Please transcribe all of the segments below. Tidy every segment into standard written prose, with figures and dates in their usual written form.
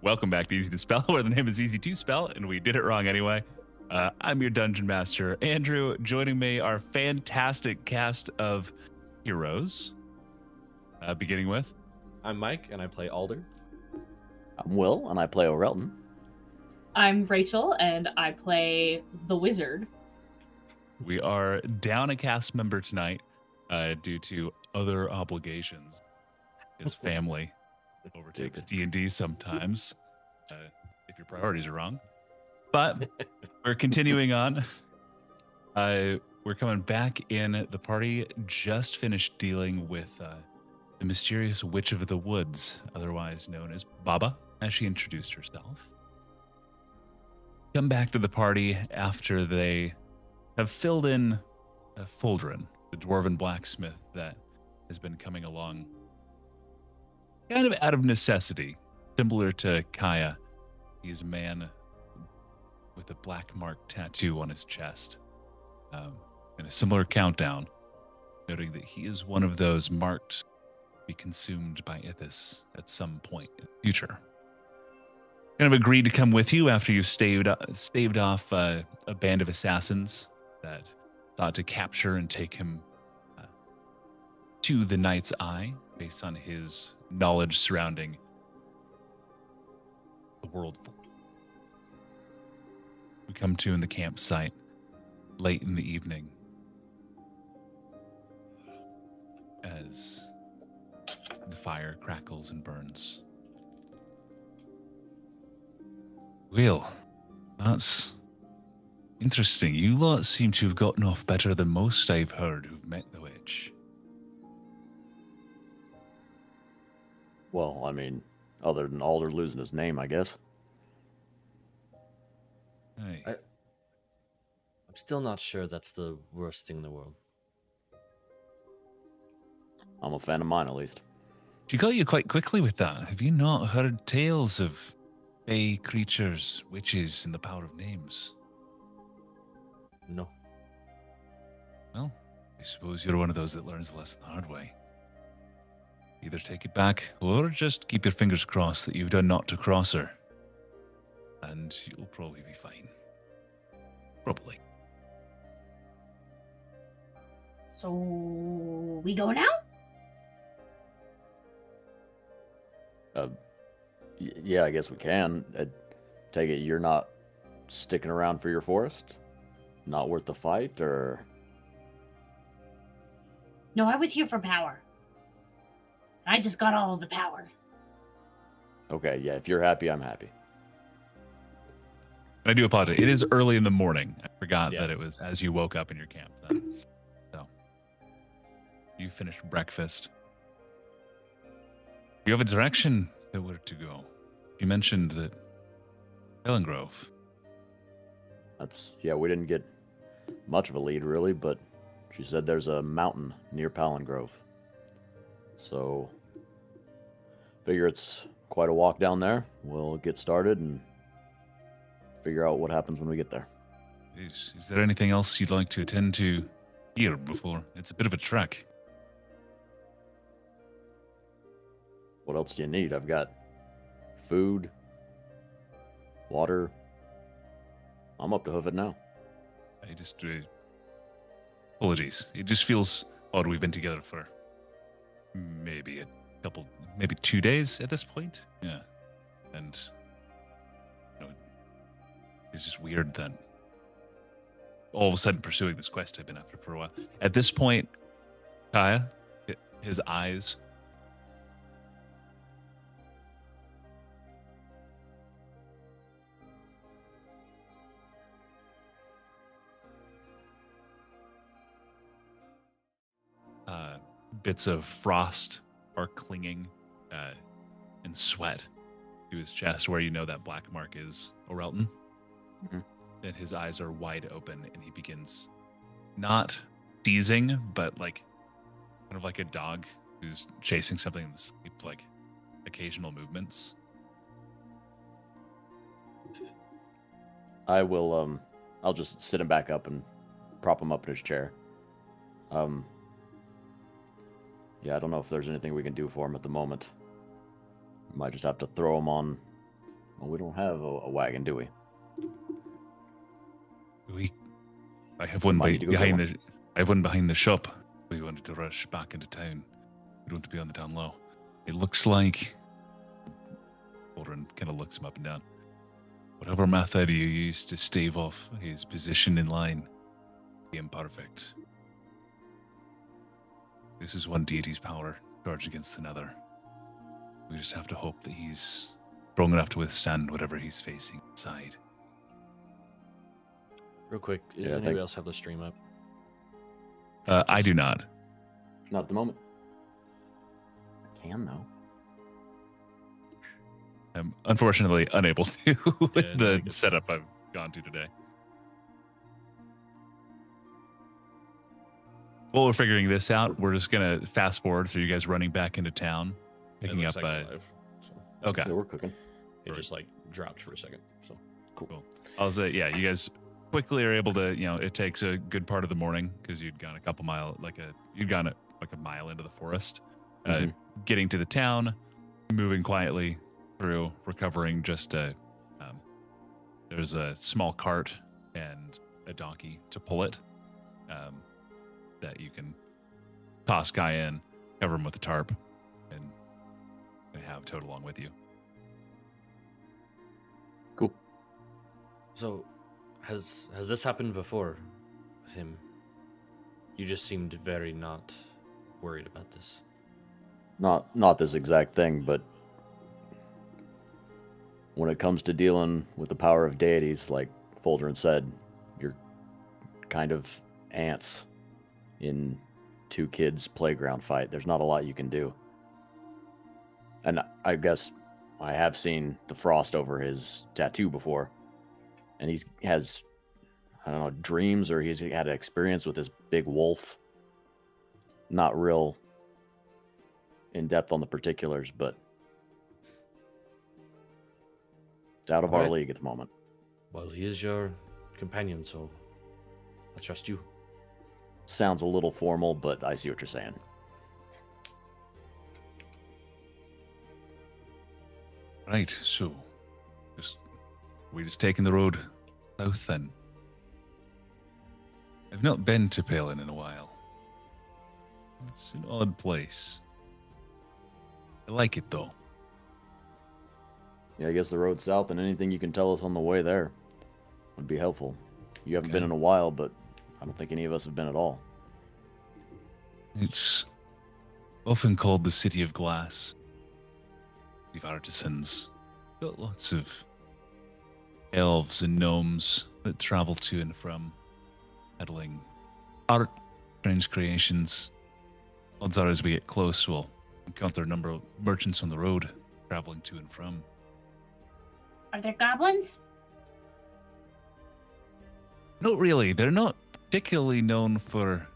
Welcome back to Easy to Spell, where the name is Easy to Spell, and we did it wrong anyway. I'm your Dungeon Master, Andrew. Joining me, our fantastic cast of heroes. Beginning with... I'm Mike, and I play Alder. I'm Will, and I play Orelton. I'm Rachel, and I play the Wizard. We are down a cast member tonight due to other obligations. His family overtakes D&D sometimes, if your priorities are wrong. But we're continuing on. We're coming back in. The party just finished dealing with the mysterious Witch of the Woods, otherwise known as Baba, as she introduced herself. Come back to the party after they have filled in Foldrin, the dwarven blacksmith that has been coming along kind of out of necessity, similar to Kaya. He's a man with a black mark tattoo on his chest, and a similar countdown, noting that he is one of those marked to be consumed by Ithis at some point in the future. Kind of agreed to come with you after you staved off a band of assassins that thought to capture and take him to the Knight's Eye, based on his knowledge surrounding the world. We come to in the campsite late in the evening as the fire crackles and burns. Well, that's interesting. You lot seem to have gotten off better than most I've heard who've met the witch. Well, I mean, other than Alder losing his name, I guess. Hey. I'm still not sure that's the worst thing in the world. I'm a fan of mine, at least. She got you quite quickly with that. Have you not heard tales of fey creatures, witches, and the power of names? No. Well, I suppose you're one of those that learns the lesson the hard way. Either take it back, or just keep your fingers crossed that you've done not to cross her. And you'll probably be fine. Probably. So, we go now? Yeah, I guess we can. I take it you're not sticking around for your forest? Not worth the fight, or...? No, I was here for power. I just got all of the power. Okay, yeah, if you're happy, I'm happy. I do apologize. It is early in the morning. I forgot that it was as you woke up in your camp then. So, you finished breakfast. You have a direction that where to go. You mentioned that Palingrove. Yeah, we didn't get much of a lead, really, but she said there's a mountain near Palingrove. So, figure it's quite a walk down there. We'll get started and figure out what happens when we get there. Is there anything else you'd like to attend to here before? It's a bit of a trek. What else do you need? I've got food, water. I'm up to hoof it now. I just... apologies. It just feels odd we've been together for maybe a couple, maybe 2 days at this point. Yeah. And it's just weird that all of a sudden pursuing this quest I've been after for a while. At this point, Kaya, his eyes bits of frost are clinging and sweat to his chest where you know that black mark is Orelton. Mm-hmm. And his eyes are wide open and he begins not seizing, but like kind of like a dog who's chasing something in the sleep, like occasional movements. I will, I'll just sit him back up and prop him up in his chair. Yeah, I don't know if there's anything we can do for him at the moment. Might just have to throw him on Well, we don't have a wagon, do we? I have one Might need to go get behind one. the. I have one behind the shop. We wanted to rush back into town. We don't want to be on the down low. It looks like. Aldrin kind of looks him up and down. Whatever method you used to stave off his position in line, be imperfect. This is one deity's power charged against another. We just have to hope that he's strong enough to withstand whatever he's facing inside. Real quick, does Yeah, I anybody think- else have the stream up? I do not. Not at the moment. I can, though. I'm unfortunately unable to with Yeah, no, I the get setup I've gone to today. While we're figuring this out, we're just gonna fast forward through you guys running back into town, It picking looks up. like we're live, so Okay, Yeah, we're cooking. it just like dropped for a second. So cool. I was yeah, you guys quickly are able to. It takes a good part of the morning because you'd gone a mile into the forest, Mhm. getting to the town, moving quietly through, recovering just there's a small cart and a donkey to pull it, that you can toss Guy in, cover him with a tarp, and have towed along with you. Cool. So, has this happened before with him? You just seemed very not worried about this. Not this exact thing, but when it comes to dealing with the power of deities, like Foldrin said, you're kind of ants in two kids' playground fight. There's not a lot you can do. And I guess I have seen the frost over his tattoo before. And he has, I don't know, dreams, or he's had an experience with this big wolf. Not real in depth on the particulars, but it's out of our Alright. league at the moment. Well, he is your companion, so I trust you. Sounds a little formal, but I see what you're saying. Right, so we just taking the road south then. I've not been to Palin in a while. It's an odd place. I like it though. Yeah, I guess the road south, and anything you can tell us on the way there would be helpful. You haven't been Okay. in a while, but I don't think any of us have been at all. It's often called the City of Glass. We've artisans. Got lots of elves and gnomes that travel to and from, peddling art, strange creations. Odds are as we get close, we'll encounter a number of merchants on the road, traveling to and from. Are there goblins? Not really. They're not particularly known for,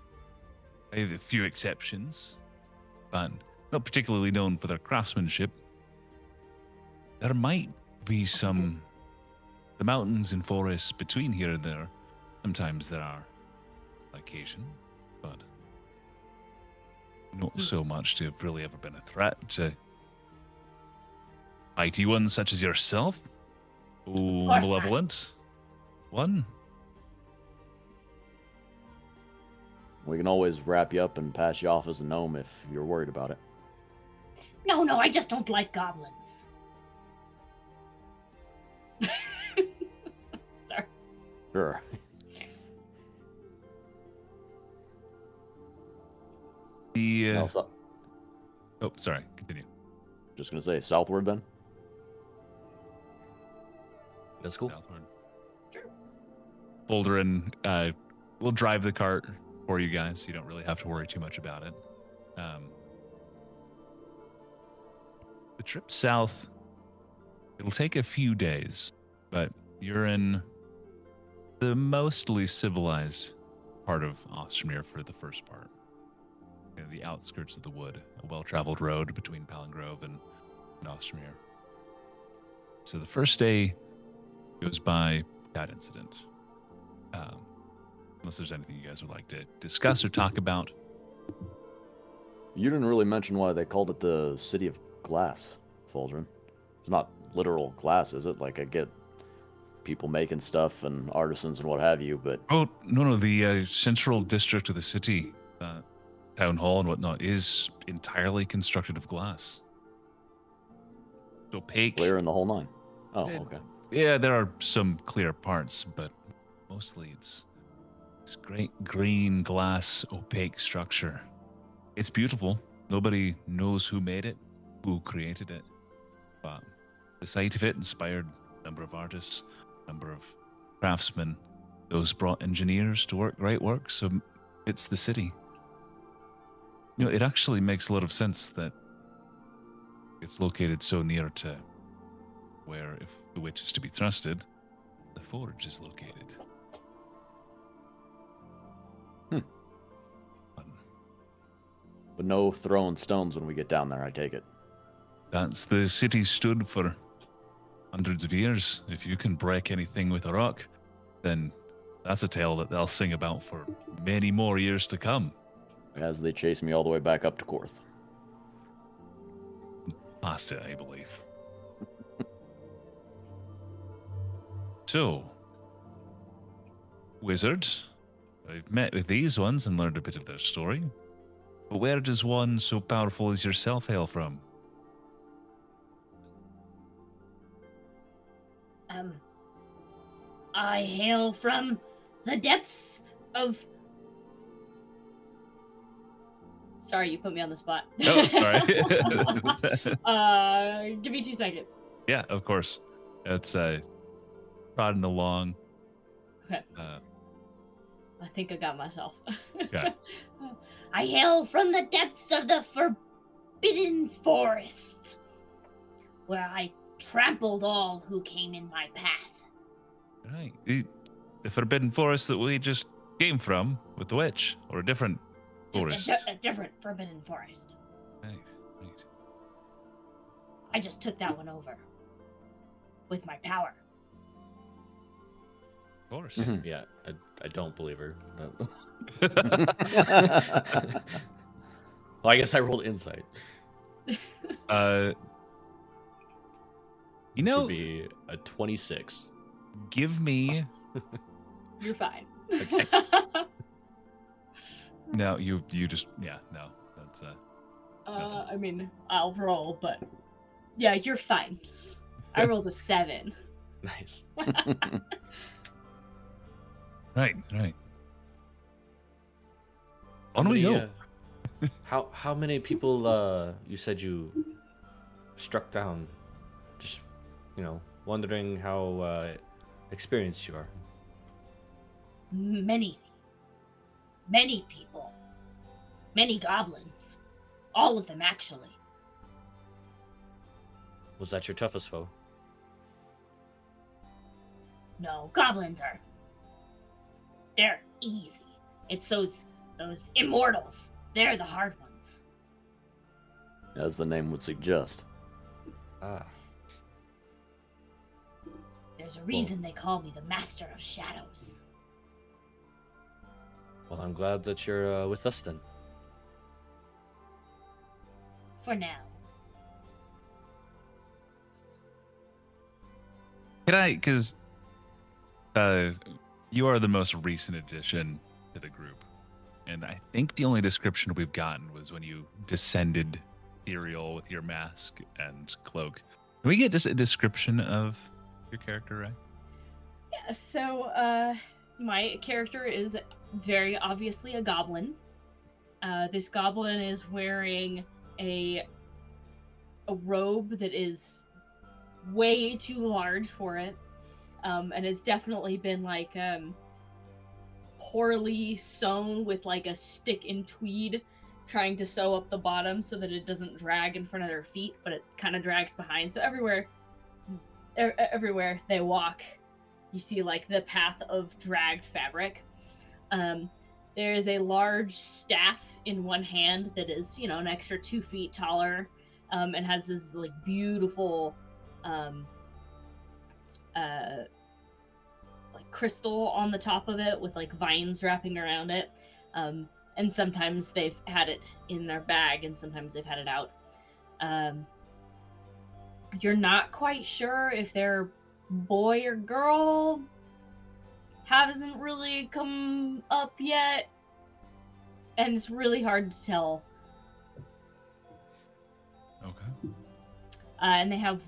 with a few exceptions, but not particularly known for their craftsmanship. There might be some, the mountains and forests between here and there. Sometimes there are, on occasion, but not so much to have really ever been a threat to mighty ones such as yourself. Oh, course not. malevolent one. We can always wrap you up and pass you off as a gnome if you're worried about it. No, I just don't like goblins. Sorry. Sure. The No, so- oh, sorry. Continue. just gonna say southward then. That's cool. Southward. Sure. Boulderin will drive the cart for you guys. So you don't really have to worry too much about it. The trip south, it'll take a few days, but you're in the mostly civilized part of Ostermere for the first part. The outskirts of the wood, a well-traveled road between Palingrove and Ostermere. So the first day goes by that incident. Unless there's anything you guys would like to discuss or talk about. You didn't really mention why they called it the City of Glass, Foldrin. It's not literal glass, is it? Like I get people making stuff and artisans and what have you, but Oh, no, the central district of the city, town hall and whatnot, is entirely constructed of glass. Opaque. clear in the whole nine. Oh, Yeah. okay. Yeah, there are some clear parts, but mostly it's this great green glass opaque structure. It's beautiful. Nobody knows who made it, who created it, but the sight of it inspired a number of artists, a number of craftsmen. Those brought engineers to work great work, so it's the city. You know, it actually makes a lot of sense that it's located so near to where, if the witch is to be trusted, the forge is located. But no throwing stones when we get down there, I take it. That's the city stood for hundreds of years. If you can break anything with a rock, then that's a tale that they'll sing about for many more years to come. As they chase me all the way back up to Korth. Past it, I believe. So, wizard, I've met with these ones and learned a bit of their story. But where does one so powerful as yourself hail from? I hail from the depths of... Sorry, you put me on the spot. Oh, sorry. Give me 2 seconds. Yeah, of course. It's prodding along. Okay. I think I got myself. Okay. I hail from the depths of the forbidden forest, where I trampled all who came in my path. Right. The forbidden forest that we just came from with the witch, or a different forest. A different forbidden forest. Right, right. I just took that one over with my power. Of course. Mhm. Yeah, I don't believe her. Well, I guess I rolled insight. You know, Should be a 26. give me. You're fine. Okay. No, you just no. That's I mean, I'll roll, but yeah, you're fine. I rolled a 7. Nice. right. On we go. How many people you said you struck down? Just wondering how experienced you are. Many people. Many goblins. All of them, actually. Was that your toughest foe? No, goblins are... They're easy. It's those immortals. They're the hard ones. As the name would suggest. Ah. There's a reason they call me the Master of Shadows. Well, I'm glad that you're with us then. For now. Can I? Because you are the most recent addition to the group, and I think the only description we've gotten was when you descended ethereal with your mask and cloak. Can we get just a description of your character, right? Yeah, so my character is very obviously a goblin. This goblin is wearing a robe that is way too large for it, and has definitely been like poorly sewn with like a stick and tweed, trying to sew up the bottom so that it doesn't drag in front of their feet, but it kind of drags behind. So everywhere they walk, you see like the path of dragged fabric. There is a large staff in one hand that is, an extra 2 feet taller, and has this like beautiful like crystal on the top of it with like vines wrapping around it. And sometimes they've had it in their bag and sometimes they've had it out. You're not quite sure if they're boy or girl. Hasn't really come up yet, and it's really hard to tell. Okay. And they have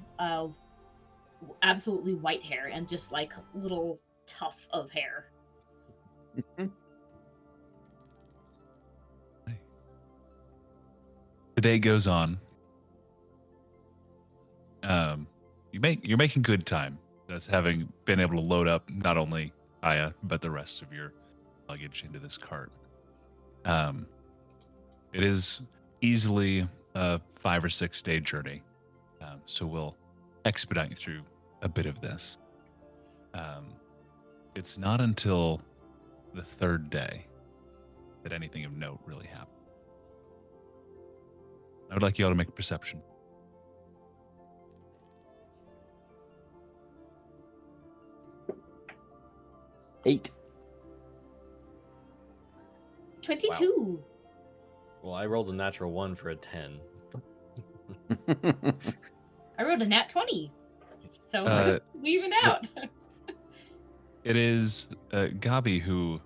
absolutely white hair and just like little tuft of hair. The day goes on. You're making good time. That's having been able to load up not only Aya but the rest of your luggage into this cart. It is easily a 5 or 6 day journey, so we'll expedite through a bit of this. It's not until the 3rd day that anything of note really happened. I would like you all to make a perception. 8. 22. Well, I rolled a natural 1 for a 10. I rolled a nat 20. So we even out. It is Gabi who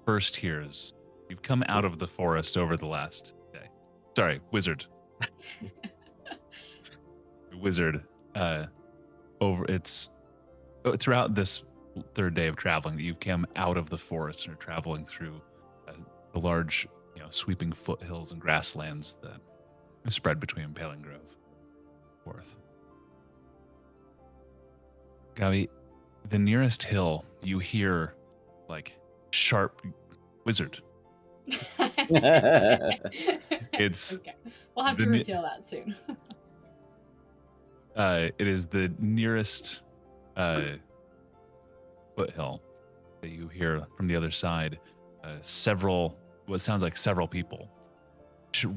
first hears. You've come out of the forest over the last day. Sorry, wizard. Wizard. Throughout this 3rd day of traveling that you've come out of the forest and are traveling through the large, sweeping foothills and grasslands that spread between Palingrove forth. Gabi, the nearest hill you hear like sharp wizard. It's okay. We'll have to reveal that soon. It is the nearest foothill that you hear from the other side. What sounds like several people,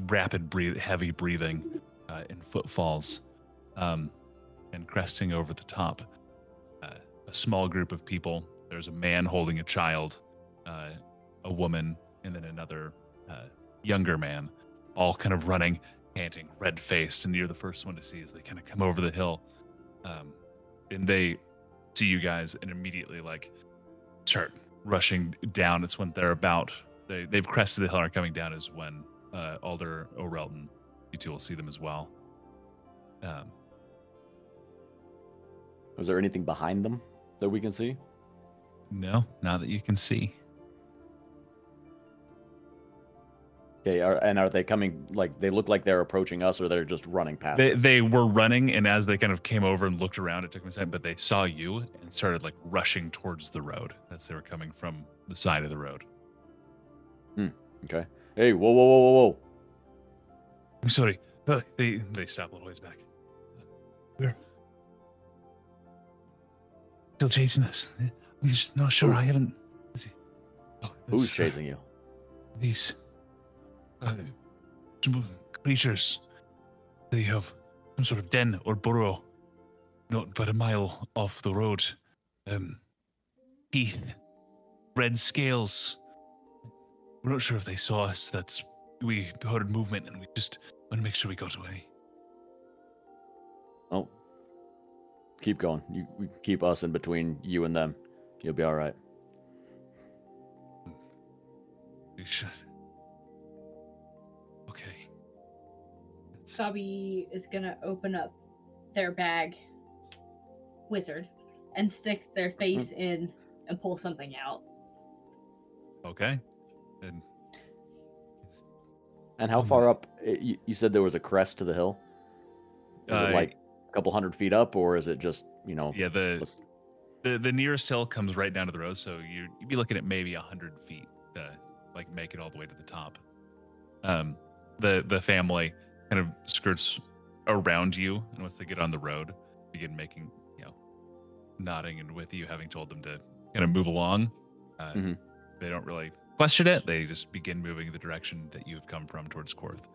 rapid heavy breathing in footfalls, and cresting over the top. A small group of people. There's a man holding a child, a woman, and then another younger man, all kind of running, panting, red-faced, and you're the first one to see as they kind of come over the hill. And they see you guys and immediately start rushing down. It's when they've crested the hill and are coming down is when Alder O'Relton, you two will see them as well. Was there anything behind them that we can see? No, not that you can see. Okay, are they coming, they look like they're approaching us, or they're just running past us? They were running, and as they kind of came over and looked around, it took them a second, but they saw you and started rushing towards the road as they were coming from the side of the road. Okay. Hey, whoa. I'm sorry. They stop a little ways back. We're still chasing us. I'm just not sure. I haven't... Who's chasing you? These... creatures. They have some sort of den or burrow, not but a mile off the road. Teeth, red scales. We're not sure if they saw us. We heard movement and we just want to make sure we got away. Oh, keep going. You keep us in between you and them. You'll be all right. We should. Okay. Gabi is gonna open up their bag, wizard, and stick their face in and pull something out. Okay. And how far up? You said there was a crest to the hill. Is it a couple 100 feet up, or is it just Yeah, the nearest hill comes right down to the road, so you'd be looking at maybe 100 feet to make it all the way to the top. The family kind of skirts around you, and once they get on the road, begin making nodding and with you, having told them to kind of move along. They don't really question it. They just begin moving in the direction that you've come from towards Korth.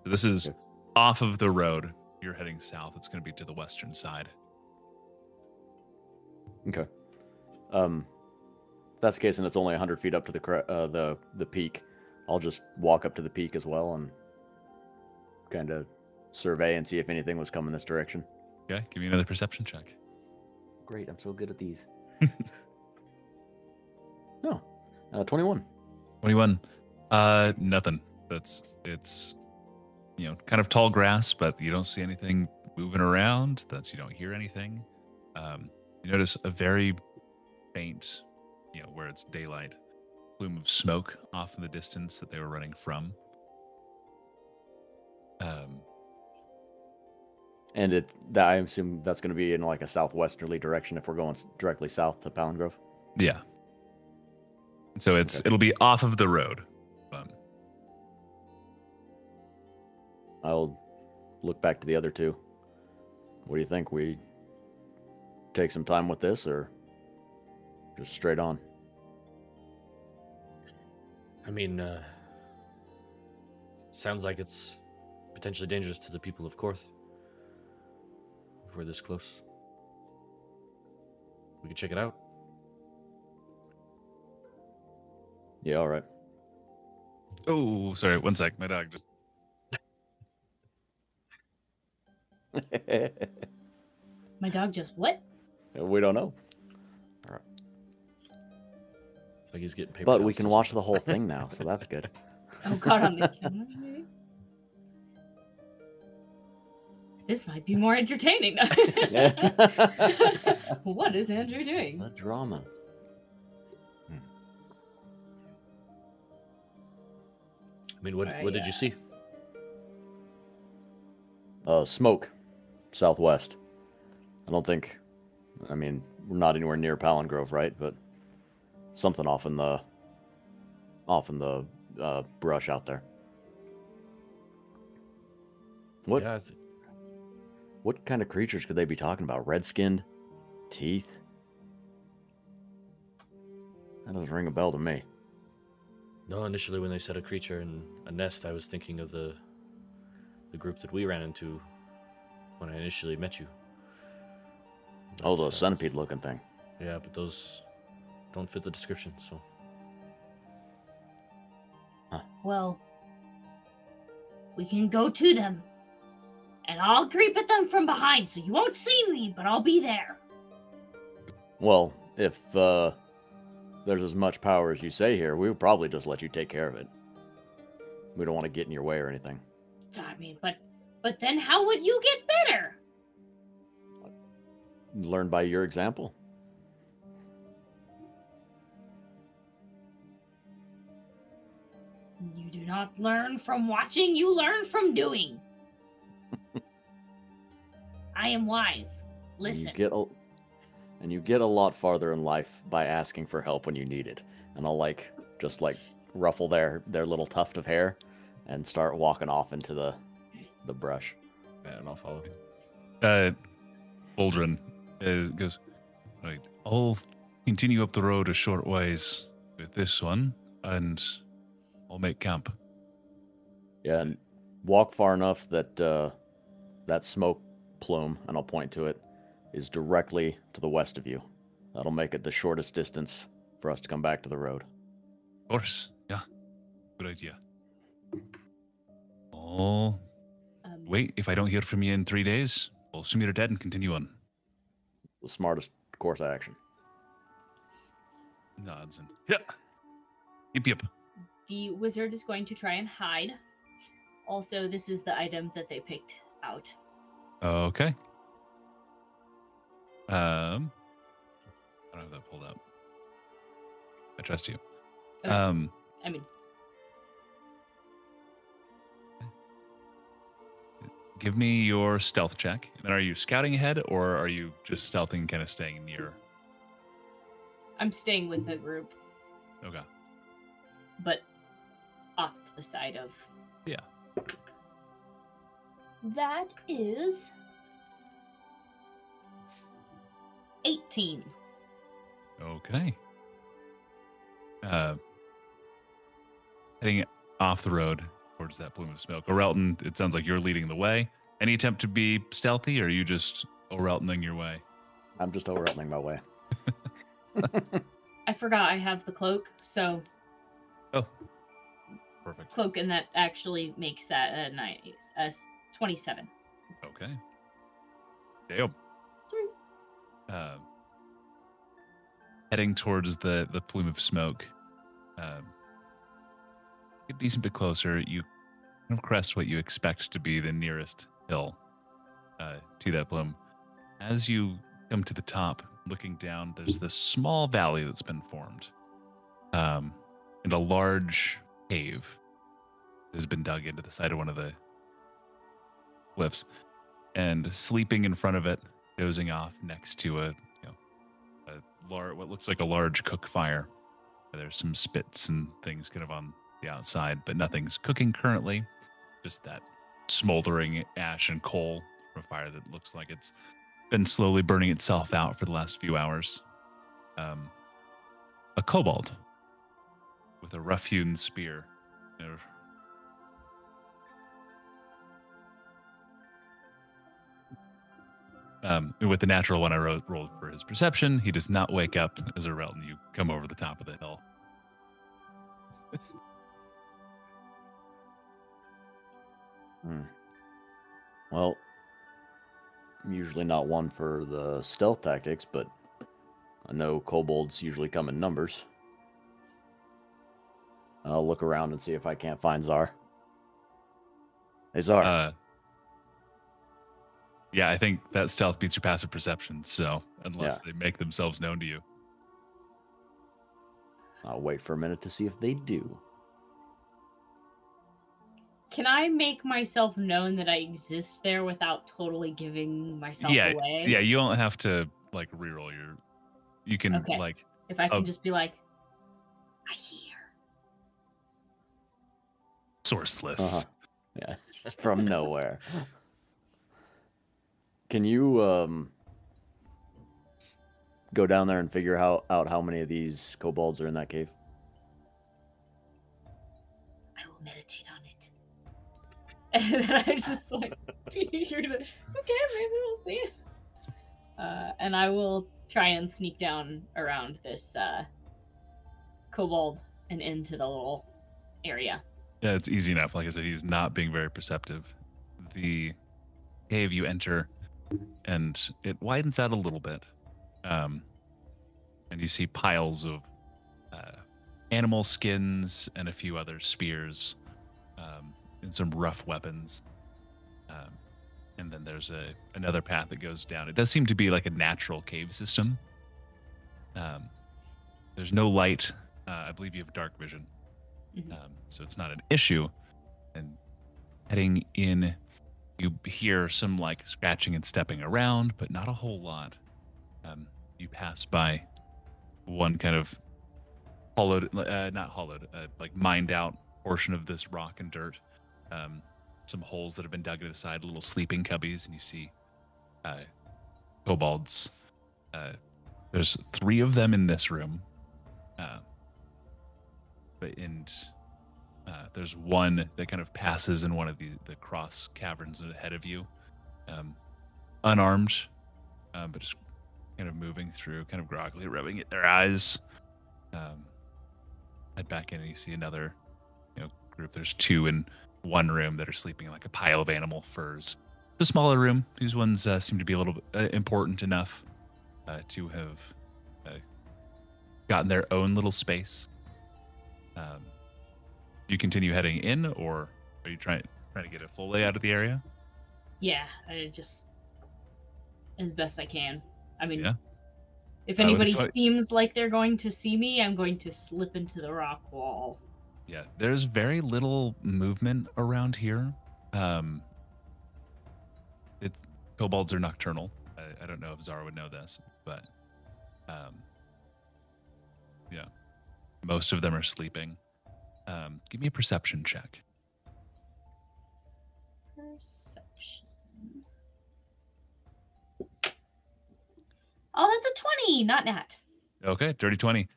So this is off of the road. You're heading south. It's going to be to the western side. Okay. That's the case, and it's only 100 feet up to the peak. I'll just walk up to the peak as well and kind of survey and see if anything was coming this direction. Okay, give me another perception check. Great, I'm so good at these. No, 21. 21. Nothing. It's kind of tall grass, but you don't see anything moving around. You don't hear anything. You notice a very faint, where it's daylight, plume of smoke off in the distance that they were running from. And I assume that's going to be in like a southwesterly direction if we're going directly south to Palingrove. Yeah. So it'll be off of the road. I'll look back to the other two. What do you think? We take some time with this, or just straight on? I mean, sounds like it's potentially dangerous to the people of Korth. If we're this close, we could check it out. Yeah, all right. Oh, sorry. One sec. My dog just. My dog just what? We don't know. All right. Like he's getting paper. But we can watch the whole thing now, so that's good. Oh God, on the camera. This might be more entertaining. What is Andrew doing? The drama. I mean, what did you see? Smoke, southwest. I mean, we're not anywhere near Palingrove, right? But something off in the brush out there. What? Yeah, What kind of creatures could they be talking about? Red-skinned? Teeth? That doesn't ring a bell to me. no, initially when they said a creature in a nest, I was thinking of the group that we ran into when I initially met you. Oh, But, the centipede-looking thing. Yeah, but those don't fit the description, so... Well, we can go to them. And I'll creep at them from behind, so you won't see me, but I'll be there. Well, if there's as much power as you say here, we would probably just let you take care of it. We don't want to get in your way or anything. I mean, but then how would you get better? Learn by your example. You do not learn from watching, you learn from doing. I am wise. Listen. And you get a lot farther in life by asking for help when you need it. And I'll just ruffle their little tuft of hair and start walking off into the brush. Yeah, and I'll follow. Aldrin goes, right, I'll continue up the road a short ways with this one, and I'll make camp. Yeah, and walk far enough that that smoke plume, and I'll point to it, is directly to the west of you. That'll make it the shortest distance for us to come back to the road. Of course, yeah. Good idea. Oh, wait, if I don't hear from you in 3 days, I'll assume you're dead and continue on. The smartest course of action. Nods and, yeah. Yep. The wizard is going to try and hide. Also, this is the item that they picked out. Okay. I don't have that pulled up. I trust you. Okay. I mean, give me your stealth check. And are you scouting ahead, or are you just stealthing, kind of staying near? I'm staying with the group, Okay. but off to the side of. Yeah. That is 18. Okay. Heading off the road towards that plume of smoke. Orelton, it sounds like you're leading the way. Any attempt to be stealthy, or are you just Oreltoning your way? I'm just overrunning my way. I forgot I have the cloak, so. Oh, perfect. Cloak, and that actually makes that a 27. Okay. Damn. Sorry. Heading towards the plume of smoke. Get a decent bit closer. You kind of crest what you expect to be the nearest hill to that plume. As you come to the top, looking down, there's this small valley that's been formed. And a large cave has been dug into the side of one of the cliffs. And sleeping in front of it, dozing off next to what looks like a large cook fire. There's some spits and things kind of on the outside, but nothing's cooking currently. Just that smoldering ash and coal from a fire that looks like it's been slowly burning itself out for the last few hours. A kobold with a rough-hewn spear. With the natural one I rolled for his perception, he does not wake up as a result, and you come over the top of the hill. Well, I'm usually not one for the stealth tactics, but I know kobolds usually come in numbers. I'll look around and see if I can't find Czar. Hey, Czar. Yeah, I think that stealth beats your passive perception, so unless they make themselves known to you. I'll wait for a minute to see if they do. Can I make myself known that I exist there without totally giving myself away? Yeah, you don't have to like reroll your. You can like. If I can just be like, I hear. Sourceless. Yeah, from nowhere. Can you go down there and figure out how many of these kobolds are in that cave? I will meditate on it. And then I just like, you're gonna, okay, maybe we'll see. And I will try and sneak down around this kobold and into the little area. Yeah, it's easy enough. Like I said, he's not being very perceptive. The cave you enter, and it widens out a little bit. And you see piles of animal skins and a few other spears and some rough weapons. And then there's another path that goes down. It does seem to be like a natural cave system. There's no light. I believe you have dark vision. So it's not an issue. And heading in, you hear some like scratching and stepping around, but not a whole lot. You pass by one kind of like mined out portion of this rock and dirt. Some holes that have been dug in the side, little sleeping cubbies, and you see kobolds. There's 3 of them in this room. There's one that kind of passes in one of the cross caverns ahead of you, unarmed, but just kind of moving through, kind of groggily rubbing at their eyes. Head back in and you see another group. There's 2 in one room that are sleeping in like a pile of animal furs. The smaller room, these ones seem to be a little bit important enough to have gotten their own little space. Do you continue heading in, or are you trying to get a full layout of the area? Yeah, I just as best I can. I mean, yeah. If anybody seems like they're going to see me, I'm going to slip into the rock wall. Yeah, there's very little movement around here. Kobolds are nocturnal. I don't know if Zara would know this, but yeah, most of them are sleeping. Give me a perception check. Perception. Oh, that's a 20, not nat. Okay, dirty 20.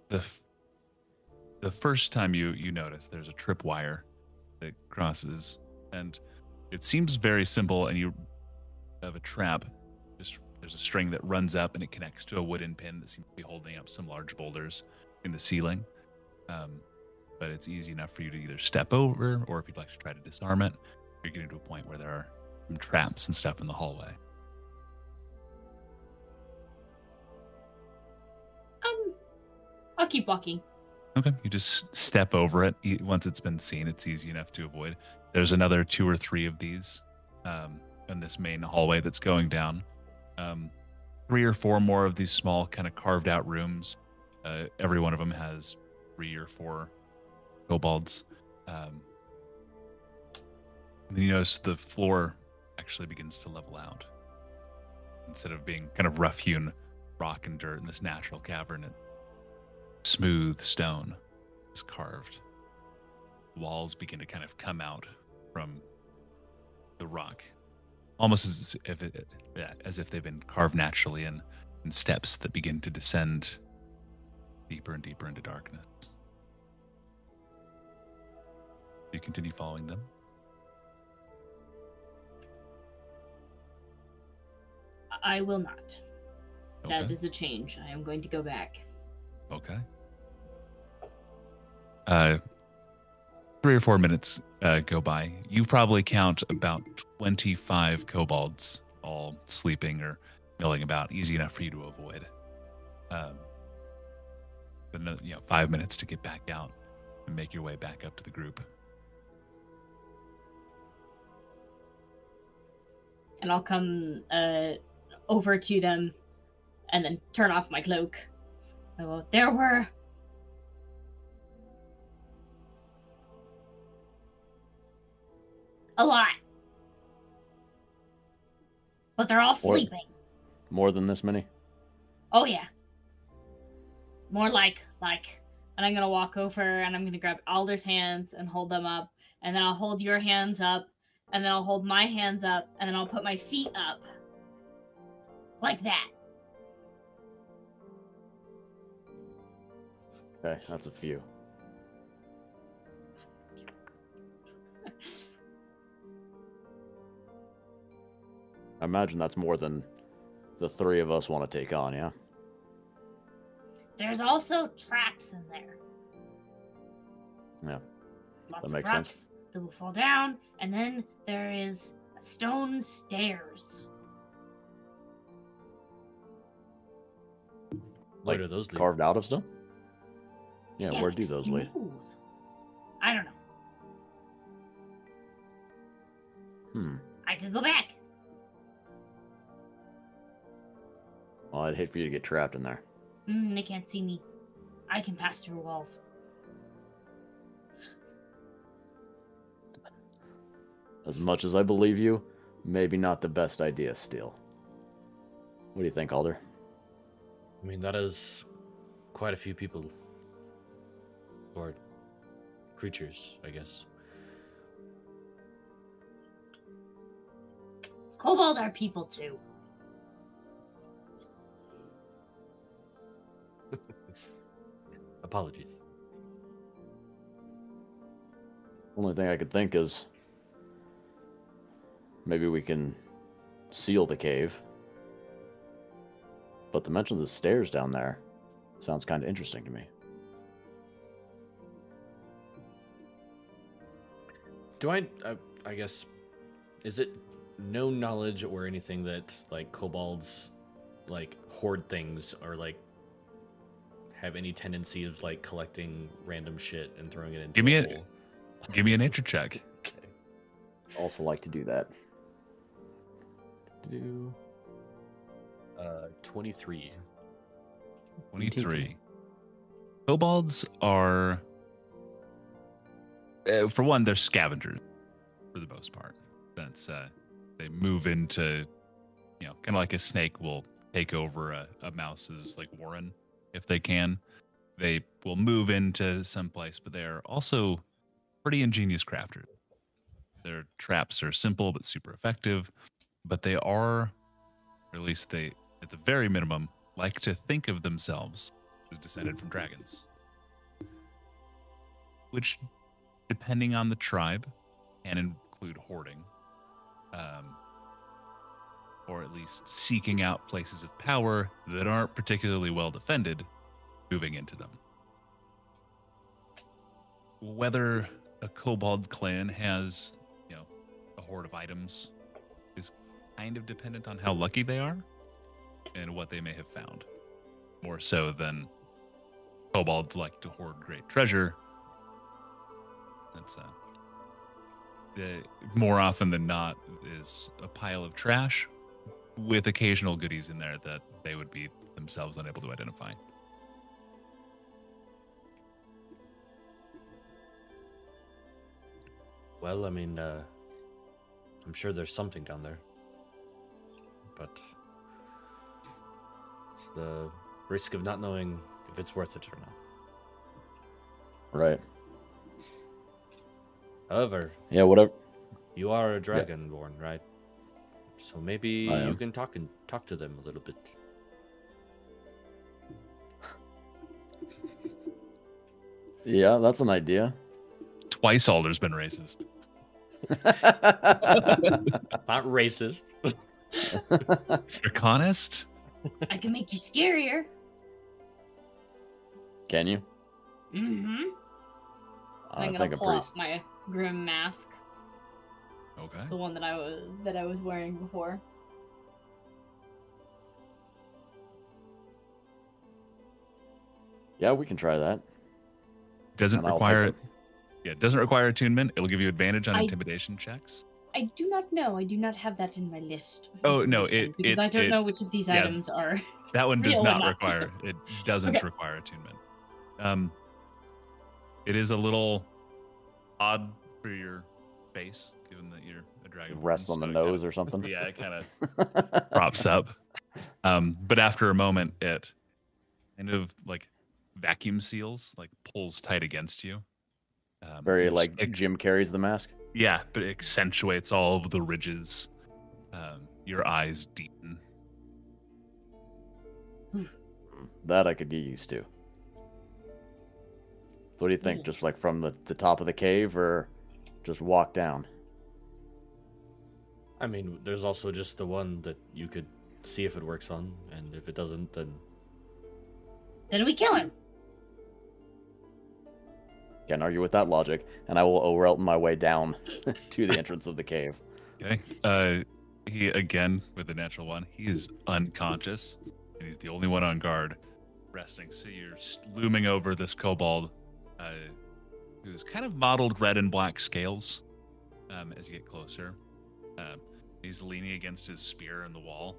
The first time you notice there's a tripwire that crosses, and it seems very simple, and you have a trap. Just there's a string that runs up and it connects to a wooden pin that seems to be holding up some large boulders in the ceiling. But it's easy enough for you to either step over, or if you'd like to try to disarm it, you're getting to a point where there are some traps and stuff in the hallway. I'll keep walking. Okay, you just step over it. Once it's been seen, it's easy enough to avoid. There's another 2 or 3 of these in this main hallway that's going down. 3 or 4 more of these small kind of carved out rooms. Every one of them has 3 or 4 kobolds. And then you notice the floor actually begins to level out. Instead of being kind of rough-hewn rock and dirt in this natural cavern, smooth stone is carved. Walls begin to kind of come out from the rock, almost as if they've been carved naturally in steps that begin to descend deeper and deeper into darkness. You continue following them. I will not. Okay. That is a change. I am going to go back. Okay. 3 or 4 minutes go by. You probably count about 25 kobolds all sleeping or milling about, easy enough for you to avoid. But 5 minutes to get back out and make your way back up to the group. And I'll come over to them and then turn off my cloak. Well, there were a lot, but they're all sleeping. More than this many? Oh yeah, more like, and I'm gonna walk over and I'm gonna grab Alder's hands and hold them up, and then I'll hold your hands up, and then I'll hold my hands up, and then I'll put my feet up, like that. Okay, that's a few. I imagine that's more than the 3 of us want to take on, yeah? There's also traps in there. Yeah, Lots that of makes rocks sense. that will fall down, and then there is stone stairs. Where do those lead? Carved out of stone? Yeah, where like do those lead? smooth. I don't know. I could go back. Well, I'd hate for you to get trapped in there. They can't see me. I can pass through walls. As much as I believe you, maybe not the best idea still. What do you think, Alder? I mean, that is quite a few people. Or creatures, I guess. Kobold are people too. Apologies. Only thing I could think is maybe we can seal the cave. But the mention of the stairs down there sounds kind of interesting to me. Do I guess, is it no knowledge or anything that, like, kobolds, like, hoard things or, like, have any tendency of, like, collecting random shit and throwing it into a hole? Give me a nature check. Okay. Also like to do that. 23. 23. Kobolds are, for one, they're scavengers for the most part. That's they move into, kind of like a snake will take over a mouse's like warren if they can. They will move into some place, but they are also pretty ingenious crafters. Their traps are simple but super effective, but they are, or at least they, at the very minimum, like to think of themselves as descended from dragons. Which, depending on the tribe, can include hoarding, or at least seeking out places of power that aren't particularly well defended, moving into them. Whether a kobold clan has, a hoard of items kind of dependent on how lucky they are and what they may have found. More so than kobolds like to hoard great treasure. That's more often than not is a pile of trash with occasional goodies in there that they would be themselves unable to identify. Well, I mean, I'm sure there's something down there. But it's the risk of not knowing if it's worth it or not. Right. However, Yeah, whatever. you are a dragonborn, right? So maybe you can talk to them a little bit. Yeah, that's an idea. Twice Alder's been racist. Not racist. Draconist? I can make you scarier. Can you? Mm-hmm. I I'm think gonna I'm pull pretty. out my grim mask, Okay. the one that I was wearing before. Yeah, we can try that. Doesn't And I'll require take it doesn't require attunement. It'll give you advantage on I- intimidation checks. I do not know. I do not have that in my list. of Oh, no, information, because I don't know which of these items are. That one does Real or not not. require. It doesn't Okay. require attunement. It is a little odd for your face, given that you're a dragon. Rest on the nose or something. Yeah, it kind of props up. But after a moment, it kind of like vacuum seals, like pulls tight against you. Very and like just Jim Carrey's The Mask. yeah, but it accentuates all of the ridges. Your eyes deepen. That I could get used to. So what do you think? Yeah. Just like from the top of the cave, or just walk down? I mean, there's also just the one that you could see if it works on, and if it doesn't, then Then we kill him. Can't argue with that logic. And I will Orelt my way down to the entrance of the cave. Okay. He again with the natural one. He is unconscious, and he's the only one on guard, resting. So you're looming over this kobold, who's kind of mottled red and black scales. As you get closer, he's leaning against his spear in the wall.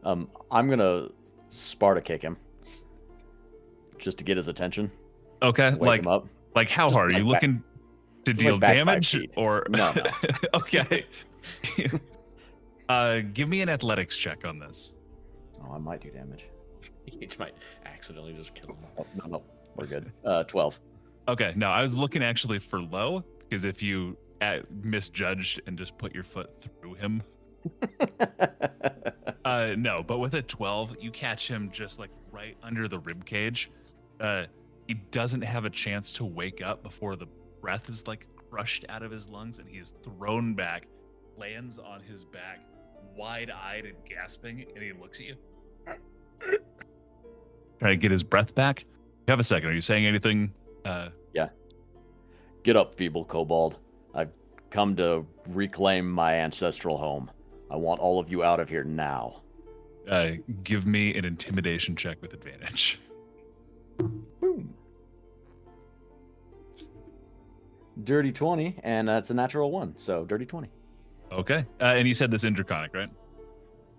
I'm gonna Sparta kick him, just to get his attention. Okay, Wake like him up. like how Just hard are like you back- looking to just deal like back 5 damage feet. or No. Okay. Give me an athletics check on this. Oh, I might do damage. you might accidentally just kill him. Oh, no, we're good. 12. Okay, no, I was looking actually for low, because if you misjudged and just put your foot through him, no, but with a 12, you catch him just like right under the rib cage. He doesn't have a chance to wake up before the breath is like crushed out of his lungs, and he is thrown back, lands on his back, wide-eyed and gasping, and he looks at you, trying to get his breath back. You have a second. Are you saying anything? Yeah. Get up, feeble kobold. I've come to reclaim my ancestral home. I want all of you out of here now. Give me an intimidation check with advantage. Boom. Dirty 20, and that's a natural 1, so dirty 20. Okay. And you said this in Draconic, right?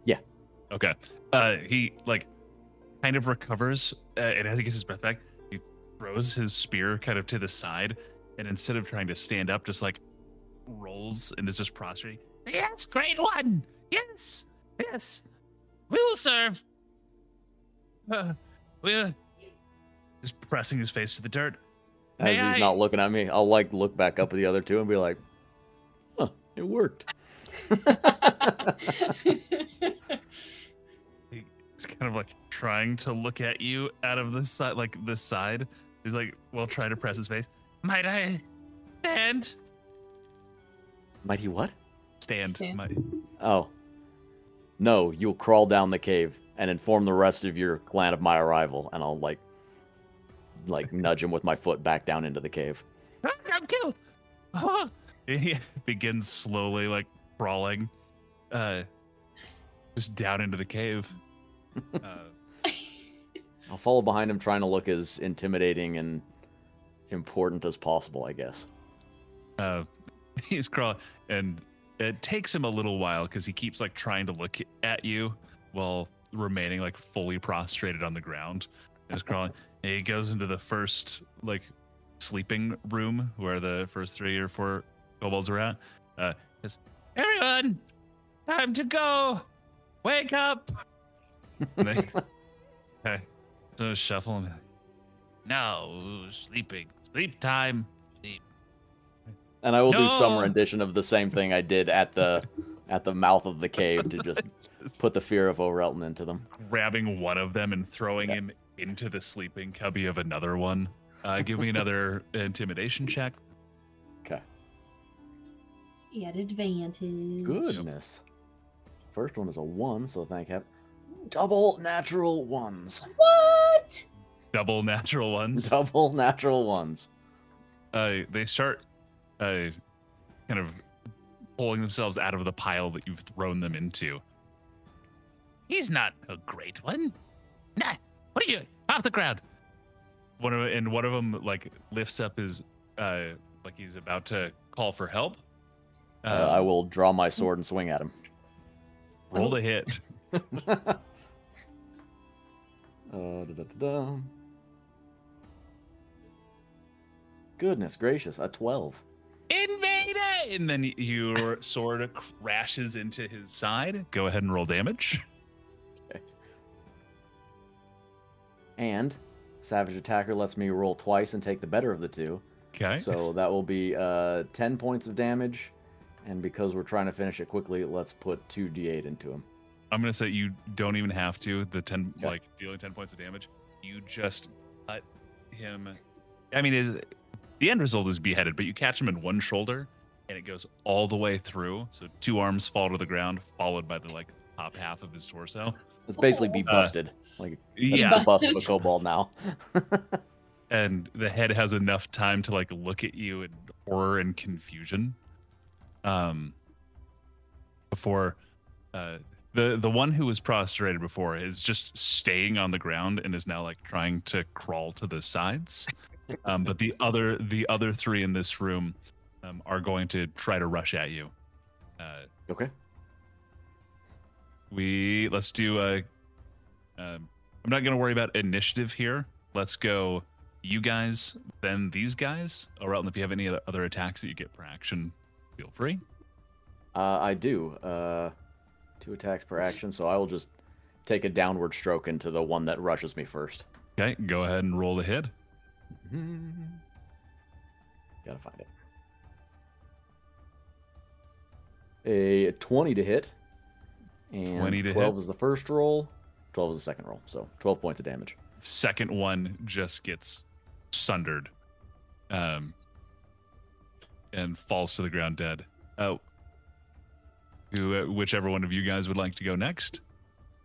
Yeah. Okay. He like kind of recovers, and as he gets his breath back, he throws his spear kind of to the side, and instead of trying to stand up, just like rolls and is just prostrate. Yes, great one. Yes, yes, we will serve. We're just pressing his face to the dirt. As May he's I- not looking at me, I'll like look back up at the other two and be like, huh, it worked. He's kind of like trying to look at you out of the side, like this side. He's like, well, try to press his face. Might I stand? Might he what? Stand. Stand. Might- Oh. No, you'll crawl down the cave and inform the rest of your clan of my arrival, and I'll like nudge him with my foot back down into the cave. I'm killed. Oh, he begins slowly, like crawling, just down into the cave. I'll follow behind him, trying to look as intimidating and important as possible, I guess. He's crawling, and it takes him a little while because he keeps like trying to look at you while remaining like fully prostrated on the ground. He's crawling. And he goes into the first like sleeping room where the first 3 or 4 kobolds are at. Says, "Everyone, time to go. Wake up." And they, okay, so shuffling. No, sleeping. Sleep time. Sleep. And I will do some No! rendition of the same thing I did at the mouth of the cave to just put the fear of O'Relton into them. Grabbing one of them and throwing him into the sleeping cubby of another one. Give me another intimidation check. Okay. At advantage. Goodness. First one is a 1, so thank heaven. Double natural 1s. What? Double natural ones. Double natural 1s. They start kind of pulling themselves out of the pile that you've thrown them into. He's not a great one. Nah, what are you? Off the ground. One of them like lifts up his like he's about to call for help. I will draw my sword and swing at him. Roll the hit. Da-da-da-da. Goodness gracious, a 12. Invader! And then your sword crashes into his side. Go ahead and roll damage. Okay. And Savage Attacker lets me roll twice and take the better of the two. Okay. So that will be 10 points of damage. And because we're trying to finish it quickly, let's put 2d8 into him. I'm gonna say you don't even have to. The 10 Okay. like dealing 10 points of damage. You just cut him. I mean, the end result is beheaded, but you catch him in one shoulder, and it goes all the way through. So 2 arms fall to the ground, followed by the like top half of his torso. It's basically be busted. Like that's Yeah. the bust of a kobold now. And the head has enough time to like look at you in horror and confusion. Before the one who was prostrated before is just staying on the ground and is now like trying to crawl to the sides. But the other 3 in this room are going to try to rush at you. Okay. Let's do I'm not gonna worry about initiative here. Let's go you guys, then these guys. Or else if you have any other attacks that you get per action, feel free. I do. 2 attacks per action, so I will just take a downward stroke into the one that rushes me first. Okay, go ahead and roll the hit. Gotta find it. A 20 to hit. And 20 to 12 hit. is the first roll. 12 is the second roll. So 12 points of damage. Second one just gets sundered. And falls to the ground dead. Whichever one of you guys would like to go next.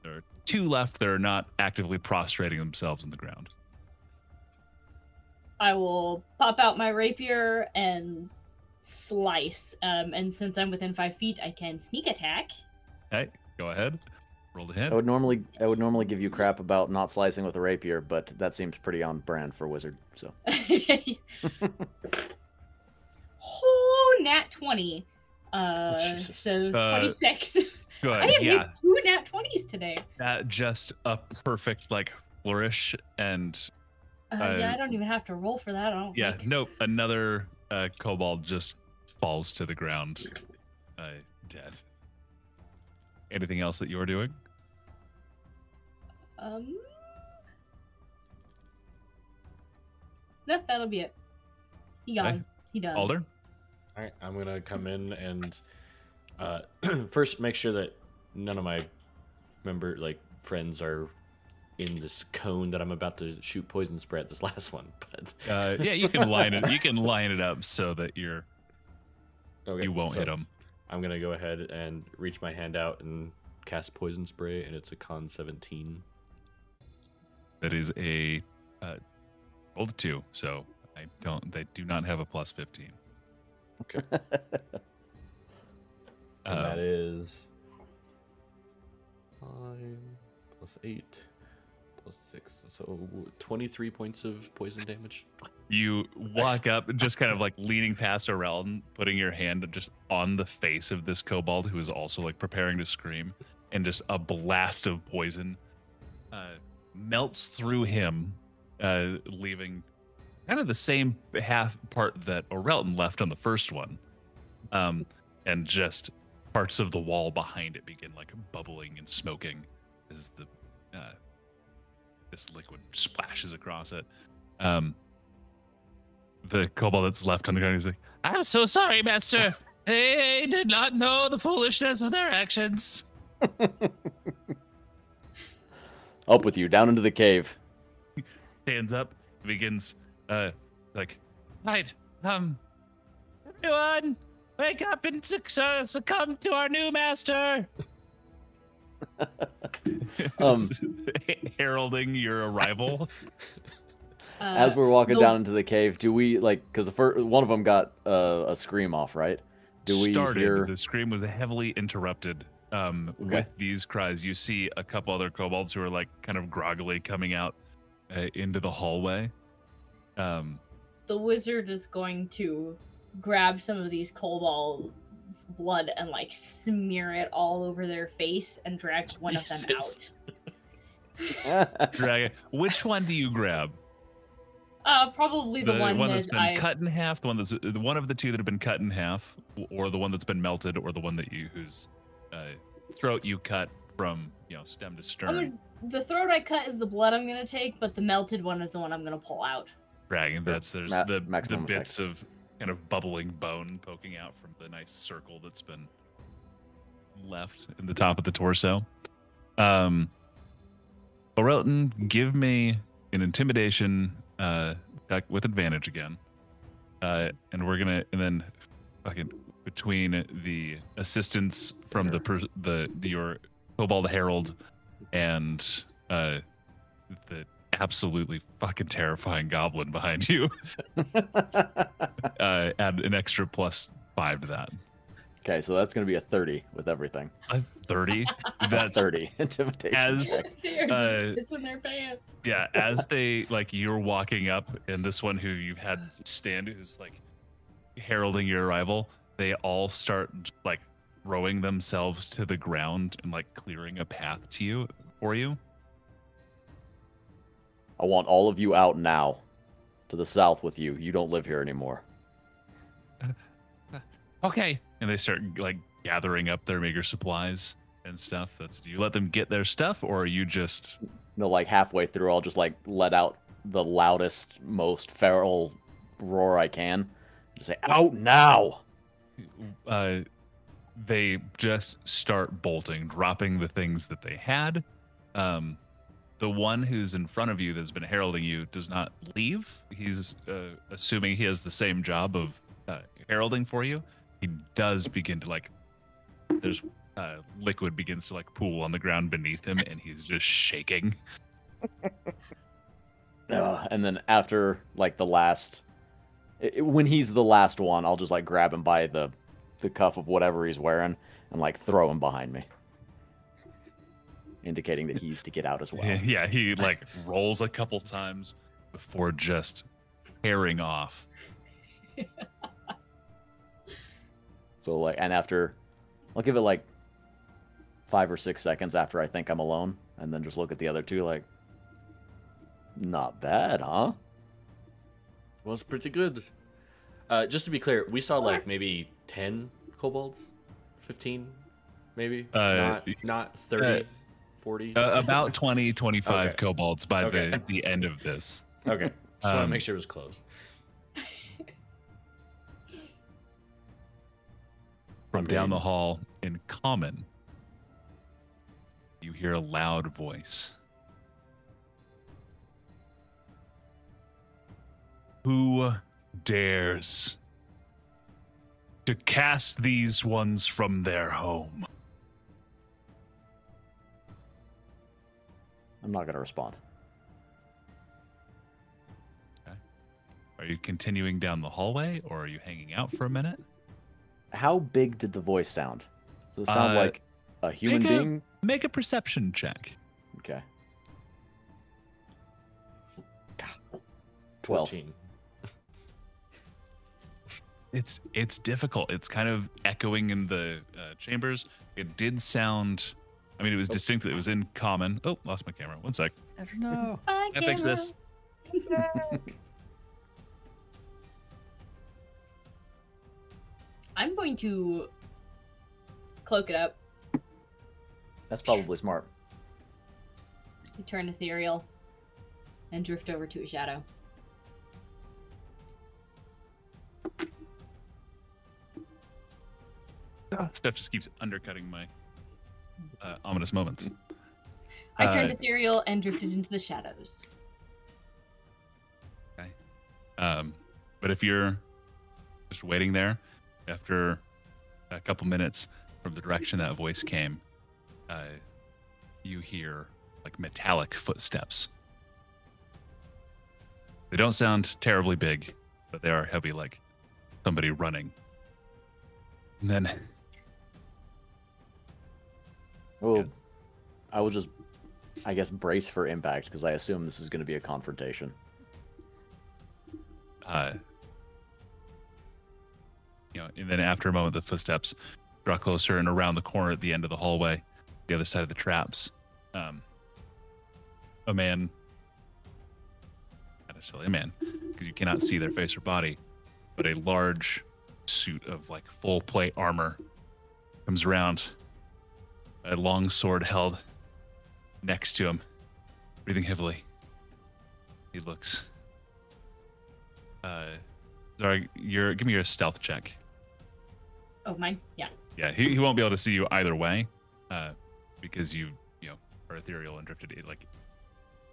There are 2 left that are not actively prostrating themselves in the ground. I will pop out my rapier and slice. And since I'm within 5 feet, I can sneak attack. Okay, go ahead. Roll the hit. I would normally give you crap about not slicing with a rapier, but that seems pretty on brand for a wizard. So. Oh, nat 20. Jesus. So 26. Go ahead. I have Yeah, 2 nat 20s today. just a perfect like flourish and Yeah, I don't even have to roll for that. I don't yeah, think. nope. Another kobold just falls to the ground, dead. Anything else that you're doing? No, that'll be it. He gone. Okay. He done. Alder? All right, I'm gonna come in and first make sure that none of my friends are in this cone that I'm about to shoot poison spray at this last one. But Yeah, you can line it. You can line it up so that you won't hit them. I'm gonna go ahead and reach my hand out and cast poison spray, and it's a con 17. That is a roll to 2, so they do not have a plus 15. Okay. And that is 5 plus 8 plus 6, so 23 points of poison damage. You walk up, just kind of like leaning past Aurelton, putting your hand just on the face of this kobold who is also like preparing to scream, and just a blast of poison melts through him, leaving kind of the same half part that Aurelton left on the first one, and just parts of the wall behind it begin like bubbling and smoking as the this liquid splashes across it. The kobold that's left on the ground is like, "I'm so sorry, master. They did not know the foolishness of their actions." Up with you, down into the cave. Stands up, begins like, "Right, everyone, wake up and succumb to our new master." Heralding your arrival. As we're walking down into the cave, do we like? Because the first one of them got a scream off, right? Do we hear? The scream was heavily interrupted with these cries. You see a couple other kobolds who are like kind of groggily coming out into the hallway. The wizard is going to grab some of these kobolds' blood and like smear it all over their face and drag one of them out. Which one do you grab? Probably the one that's been cut in half, the one of the two that have been cut in half, or the one that's been melted, or the one that whose throat you cut from stem to stern. The throat I cut is the blood I'm gonna take, but the melted one is the one I'm gonna pull out. Dragon, there's the bits of kind of bubbling bone poking out from the nice circle that's been left in the top of the torso. Aurelton, give me an intimidation check with advantage again, and then fucking between the assistance from your kobold herald and the absolutely fucking terrifying goblin behind you, add an extra +5 to that. Okay, so that's going to be a 30 with everything. 30? That's 30 intimidation. It's in their pants. Yeah, as you're walking up, and this one who you had stand who's like heralding your arrival, they all start like rowing themselves to the ground and like clearing a path for you. I want all of you out now, to the south with you. You don't live here anymore. Okay. And they start like gathering up their meager supplies and stuff. Do you let them get their stuff, or are you just? No, like halfway through, I'll just like let out the loudest, most feral roar I can. Just say, "Out now!" They just start bolting, dropping the things that they had. The one who's in front of you that's been heralding you does not leave. He's assuming he has the same job of heralding for you. He does begin to there's liquid begins to pool on the ground beneath him, and he's just shaking. And then after the last, when he's the last one, I'll just grab him by the cuff of whatever he's wearing and throw him behind me, indicating that he's to get out as well. Yeah, he rolls a couple times before just tearing off. So and after, I'll give it 5 or 6 seconds after I think I'm alone, and then just look at the other two not bad, huh? Well, it's pretty good. Just to be clear, we saw maybe 10 kobolds, 15, maybe, not 30, 40. About 20, 25 okay. kobolds by the end of this. Okay, just want to make sure it was close. From down the hall in common, you hear a loud voice. Who dares to cast these ones from their home? I'm not going to respond. Okay. Are you you continuing down the hallway, or are you hanging out for a minute? How big did the voice sound? Does it sound like a human being? Make a perception check. Okay. 12. 14. It's difficult. It's kind of echoing in the chambers. It did sound. I mean, it was distinctly. It was in common. Oh, lost my camera. One sec. No. Bye, I fix this. I'm going to cloak it up, That's probably smart. turn ethereal, and drift over to a shadow. Stuff just keeps undercutting my ominous moments. I turned ethereal and drifted into the shadows. Okay. But if you're just waiting there, after a couple minutes from the direction that voice came, you hear like metallic footsteps. They don't sound terribly big, but they are heavy, like somebody running. And then Well, I will just, I guess, brace for impact because I assume this is going to be a confrontation. And then after a moment, the footsteps draw closer, and around the corner at the end of the hallway, the other side of the traps, a man, not necessarily a man, because you cannot see their face or body, but a large suit of like full plate armor comes around, a long sword held next to him, breathing heavily. He looks. Sorry, give me your stealth check. Oh, mine? Yeah. Yeah, he won't be able to see you either way, because you are ethereal and drifted like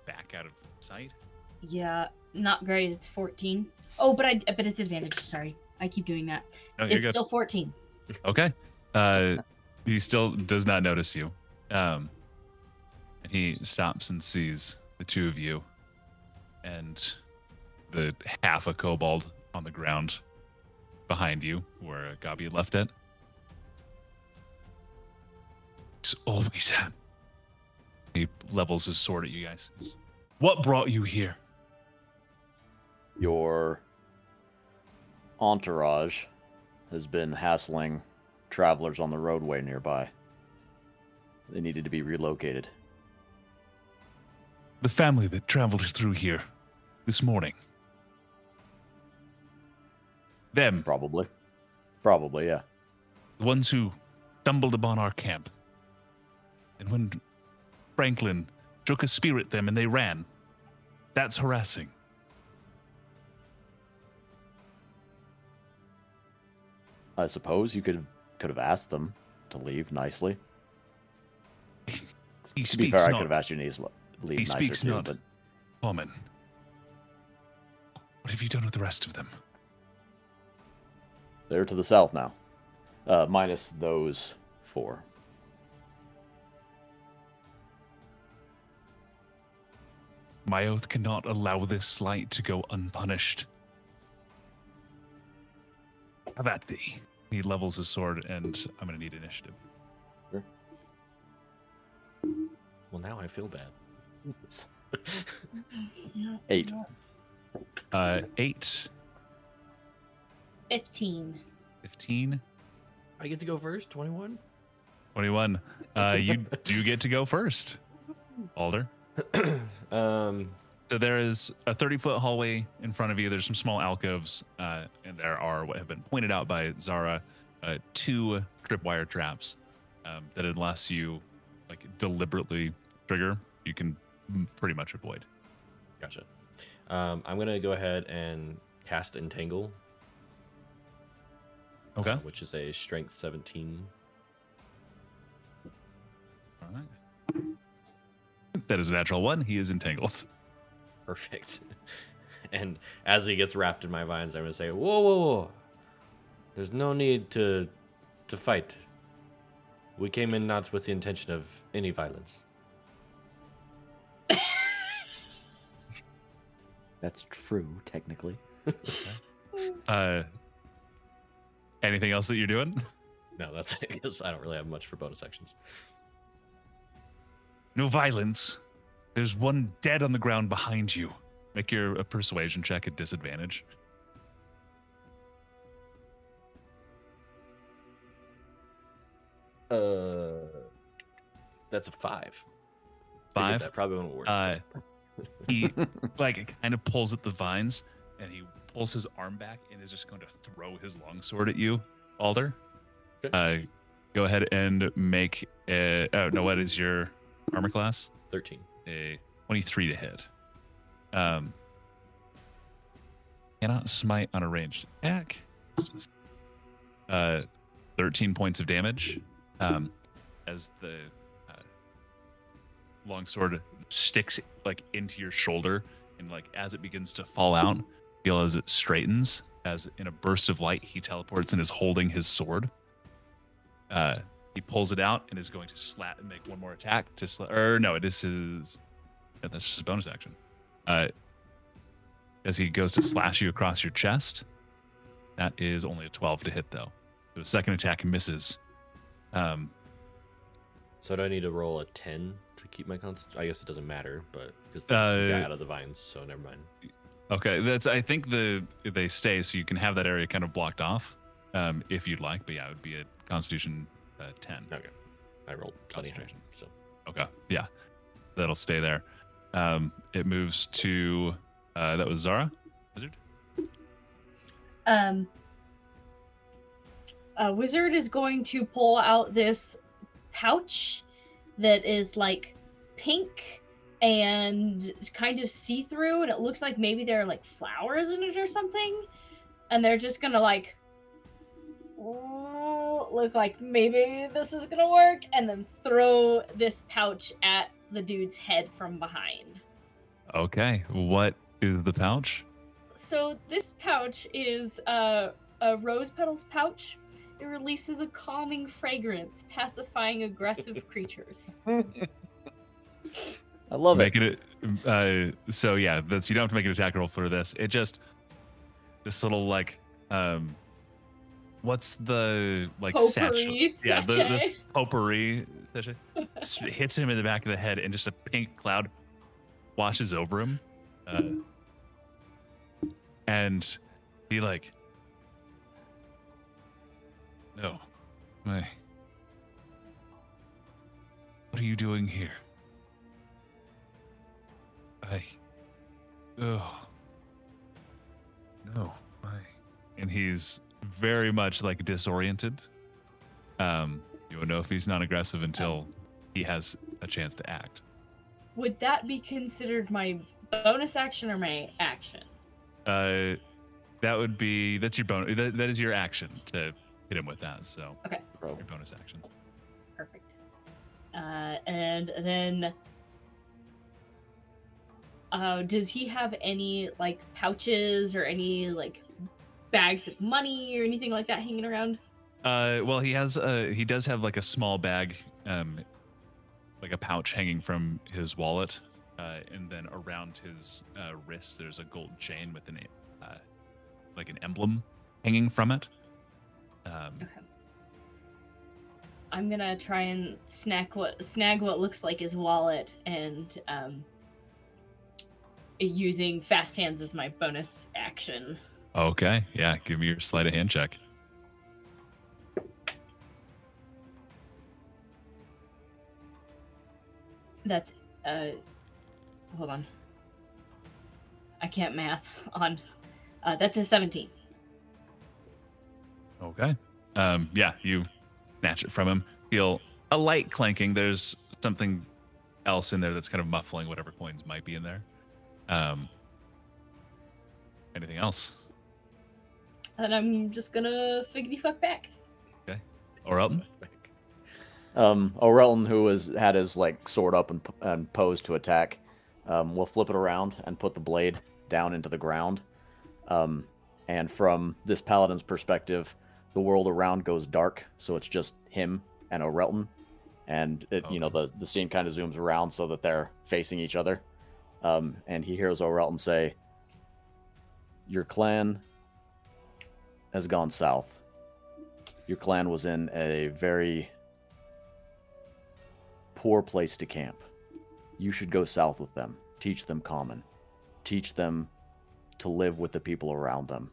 back out of sight. Yeah, not great. It's 14. Oh, but it's advantage. Sorry, I keep doing that. No, you're It's good. still 14. Okay. He still does not notice you. And he stops and sees the two of you and the half a kobold on the ground behind you where Gabi had left it. It's always happened. He levels his sword at you guys. What brought you here? Your entourage has been hassling travelers on the roadway nearby. They needed to be relocated. The family that traveled through here this morning. Them, Probably, yeah. the ones who stumbled upon our camp. And when Franklin took a spear at them and they ran, that's harassing. I suppose you could have asked them to leave nicely. He To be speaks fair, I not. could have asked you to leave He nicer speaks too, not. but Common. What have you done with the rest of them? they're to the south now. Minus those 4. My oath cannot allow this slight to go unpunished. Have at thee. He levels his sword, and I'm going to need initiative. Well, now I feel bad. 8. 8, 15. 15, I get to go first. 21. 21. You do get to go first, Alder. So there is a 30-foot hallway in front of you. There's some small alcoves, and there are what have been pointed out by Zara, 2 tripwire traps that unless you like deliberately trigger, you can pretty much avoid. Gotcha. I'm gonna go ahead and cast Entangle. Okay. Which is a Strength 17. All right. That is a natural 1. He is entangled. Perfect. And as he gets wrapped in my vines, I'm gonna say, "Whoa, whoa, whoa! There's no need to fight. We came in not with the intention of any violence." That's true, technically. Anything else that you're doing? No, that's it. 'Cause I don't really have much for bonus actions. No violence. There's one dead on the ground behind you. Make your a persuasion check at disadvantage. That's a 5. 5? That probably won't work. He like kind of pulls at the vines, and he pulls his arm back and is just going to throw his longsword at you, Alder. Okay. Go ahead and make a. Oh no, what is your armor class? 13. A 23 to hit. Cannot smite on a ranged attack. 13 points of damage. As the longsword sticks like into your shoulder, and like as it begins to fall out, feel as it straightens. As in a burst of light, he teleports and is holding his sword. He pulls it out and is going to slap and make one more attack to or no, this is his bonus action. As he goes to slash you across your chest, that is only a 12 to hit though. So the second attack misses. So do I need to roll a 10 to keep my concentration? I guess it doesn't matter, but because the guy out of the vines, so never mind. Okay, that's. I think they stay, so you can have that area kind of blocked off, if you'd like. But yeah, it would be a Constitution 10. Okay, I rolled plenty high, so okay, yeah, that'll stay there. It moves to that was Zara, Wizard. Wizard is going to pull out this pouch that is like pink and kind of see-through, and it looks like maybe there are like flowers in it or something, and they're just gonna like look like maybe this is gonna work, and then throw this pouch at the dude's head from behind. Okay, what is the pouch? So this pouch is a rose petals pouch. It releases a calming fragrance, pacifying aggressive creatures. I love Making it. So yeah, that's you don't have to make an attack roll for this. It just this little like what's the like Potpourri satchel? Yeah, this sachet. potpourri sachet hits him in the back of the head, and just a pink cloud washes over him, and he like, no, what are you doing here? No, and he's very much like disoriented. You won't know if he's non-aggressive until he has a chance to act. Would that be considered my bonus action or my action? That would be that's your bonus. That is your action to hit him with that. So okay, your bonus action. Perfect. And then. Does he have any like pouches or any like bags of money or anything like that hanging around? Well, he does have like a small bag, like a pouch hanging from his wallet, and then around his wrist there's a gold chain with an like an emblem hanging from it. Okay. I'm gonna try and snag what looks like his wallet and using fast hands as my bonus action. Okay, yeah, give me your sleight of hand check. That's hold on. I can't math on that's a 17. Okay. Yeah, you snatch it from him. Feel a light clanking. There's something else in there that's kind of muffling whatever coins might be in there. Anything else? And I'm just gonna figgity fuck back. Okay. Orelton? Orelton, who had his like sword up and posed to attack, will flip it around and put the blade down into the ground. And from this paladin's perspective, the world around goes dark, so it's just him and Orelton, and it, you know, the scene kind of zooms around so that they're facing each other. And he hears Orelton say, your clan has gone south. Your clan was in a very poor place to camp. You should go south with them. Teach them common. Teach them to live with the people around them.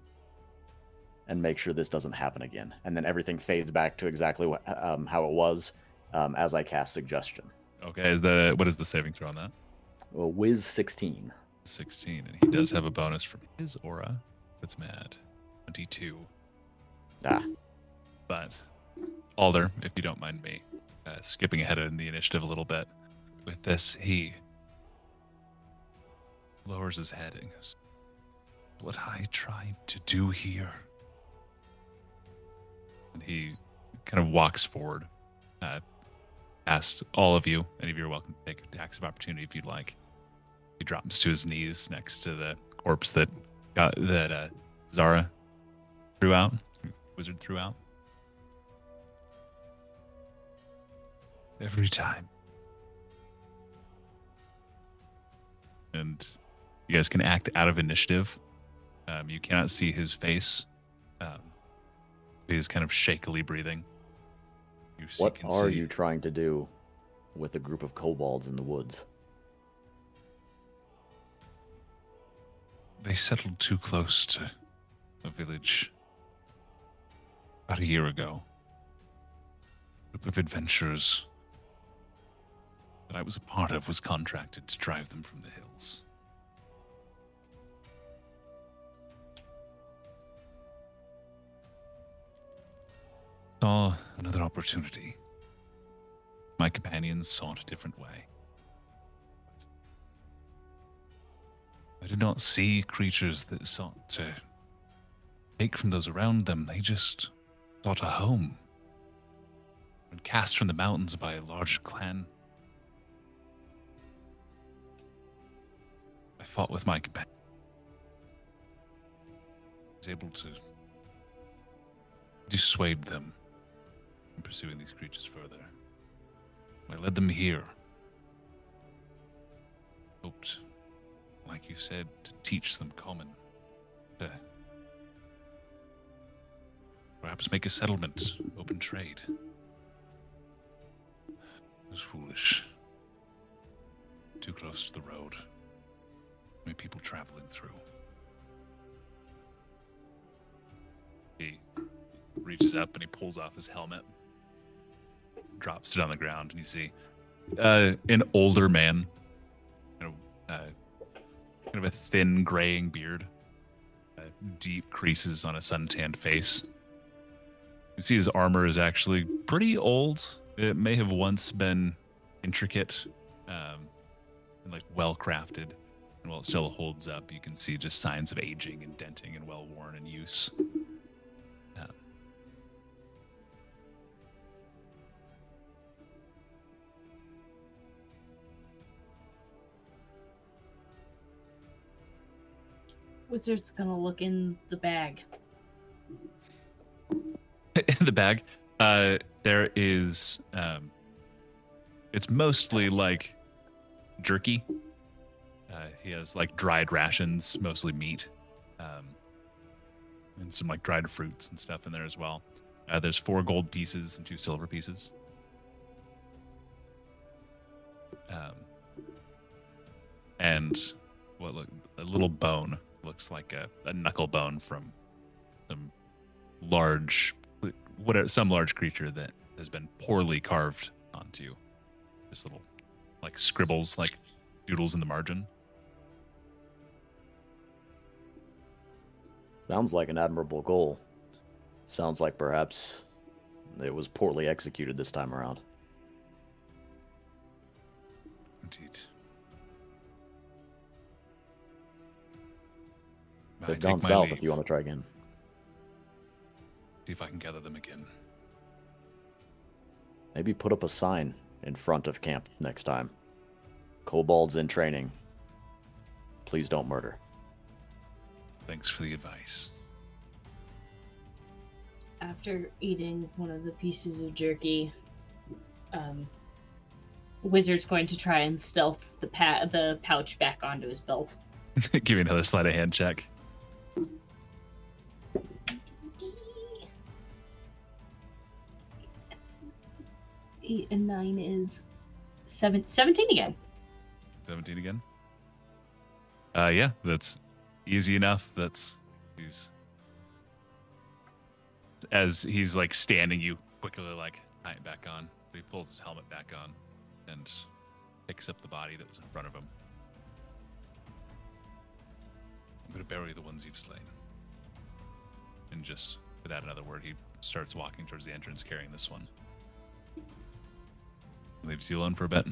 And make sure this doesn't happen again. And then everything fades back to exactly how it was as I cast Suggestion. Okay, what is the saving throw on that? Well, Wiz 16. 16, and he does have a bonus from his aura. That's mad. 22. Ah. But, Alder, if you don't mind me skipping ahead in the initiative a little bit, with this, he lowers his head and goes, "What I tried to do here." And he kind of walks forward, past all of you. Any of you are welcome to take attacks of opportunity if you'd like. He drops to his knees next to the corpse that Zara threw out, wizard threw out. Every time. And you guys can act out of initiative. You cannot see his face. He's kind of shakily breathing. What are you trying to do with a group of kobolds in the woods? They settled too close to a village about a year ago. A group of adventurers that I was a part of was contracted to drive them from the hills. Saw another opportunity. My companions saw it a different way. I did not see creatures that sought to take from those around them. They just sought a home. When cast from the mountains by a large clan, I fought with my companion. I was able to dissuade them from pursuing these creatures further. I led them here. Hoped, like you said, to teach them common. To perhaps make a settlement, open trade. It was foolish. Too close to the road. Many people traveling through. He reaches up and he pulls off his helmet. Drops it on the ground, and you see an older man, kind of a thin graying beard, deep creases on a suntanned face. You see his armor is actually pretty old. It may have once been intricate and like well crafted, and while it still holds up, you can see just signs of aging and denting and well worn in use. Wizard's gonna look in the bag. In the bag, there is, it's mostly like jerky. He has like dried rations, mostly meat, and some like dried fruits and stuff in there as well. There's 4 gold pieces and 2 silver pieces. And what look a little bone. Looks like a knuckle bone from some large creature that has been poorly carved onto. Just little like scribbles, like doodles in the margin. Sounds like an admirable goal. Sounds like perhaps it was poorly executed this time around. Indeed. They've gone south if you want to try again. See if I can gather them again. Maybe put up a sign in front of camp next time. Kobolds in training. Please don't murder. Thanks for the advice. After eating one of the pieces of jerky, Wizard's going to try and stealth the pouch back onto his belt. Give me another sleight of hand check. 8 and 9 is 17 again. 17 again. Yeah, that's easy enough. As he's like standing, you quickly like tie it back on. He pulls his helmet back on and picks up the body that was in front of him. I'm gonna bury the ones you've slain. And just without another word, he starts walking towards the entrance carrying this one. Leaves you alone for a bit.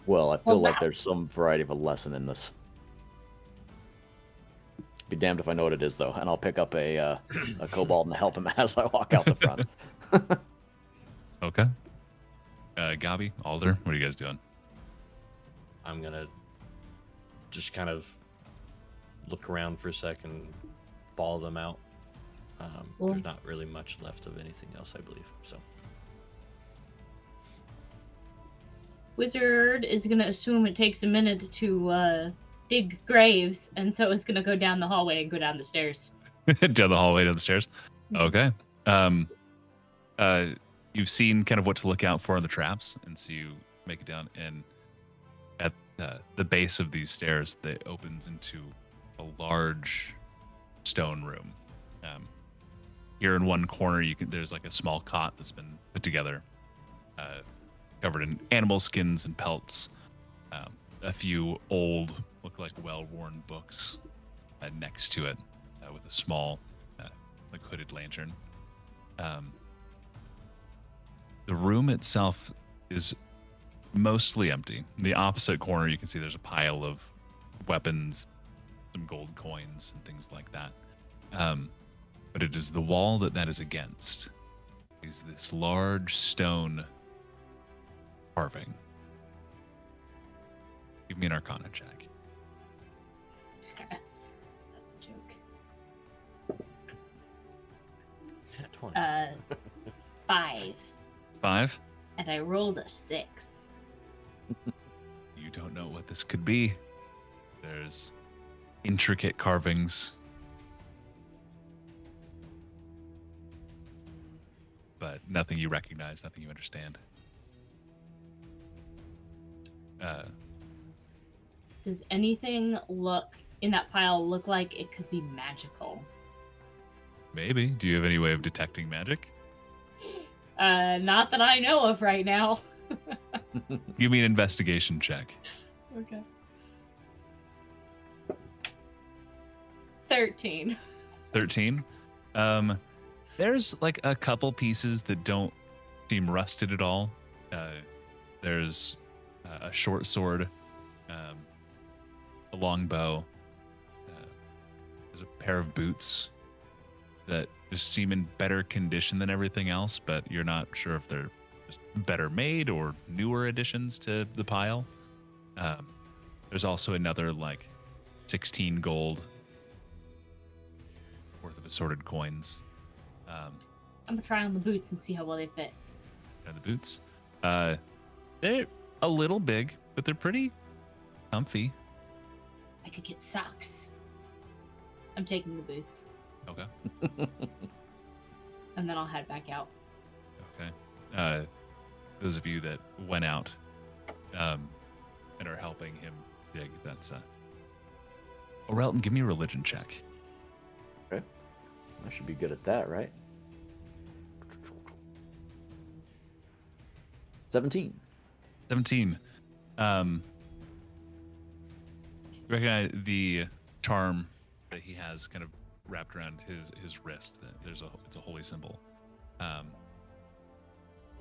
Well, I feel like wow. there's some variety of a lesson in this. Be damned if I know what it is, though, and I'll pick up a kobold and help him as I walk out the front. Okay. Gabi, Alder, what are you guys doing? I'm gonna just kind of look around for a second, follow them out. There's not really much left of anything else, I believe. So, Wizard is gonna assume it takes a minute to dig graves, and so it's gonna go down the hallway and go down the stairs. Down the hallway, down the stairs. Okay. You've seen kind of what to look out for in the traps, and so you make it down. And at the base of these stairs, that opens into a large stone room. Here in one corner, there's like a small cot that's been put together, covered in animal skins and pelts. A few old, look like well-worn books next to it, with a small, like hooded lantern. The room itself is mostly empty. In the opposite corner, you can see there's a pile of weapons, some gold coins, and things like that. But it is the wall that is against. Is this large stone carving. Give me an Arcana check. That's a joke. yeah, 20. 5. 5? And I rolled a 6. You don't know what this could be. There's intricate carvings, but nothing you recognize, nothing you understand. Does anything in that pile look like it could be magical? Maybe. Do you have any way of detecting magic? Not that I know of right now. Give me an investigation check. Okay. 13. 13. There's like a couple pieces that don't seem rusted at all. There's a short sword, a long bow. There's a pair of boots that just seem in better condition than everything else, but you're not sure if they're just better made or newer additions to the pile. There's also another like 16 gold worth of assorted coins. I'm gonna try on the boots and see how well they fit. And the boots, they're a little big, but they're pretty comfy. I could get socks. I'm taking the boots. Okay. And then I'll head back out. Okay. Those of you that went out and are helping him dig, that's Orelton, give me a religion check. Okay. I should be good at that, right? 17. 17. Recognize the charm that he has kind of wrapped around his wrist. It's a holy symbol.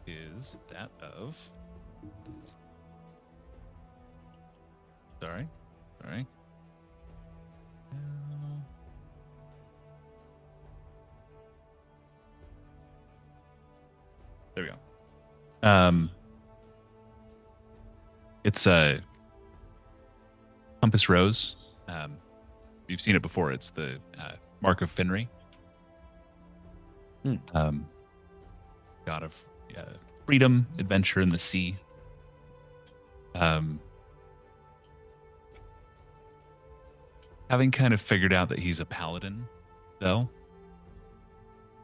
Is that of? Sorry. There we go. It's a compass rose. You've seen it before. It's the Mark of Finry. God of freedom, adventure in the sea. Having kind of figured out that he's a paladin, though,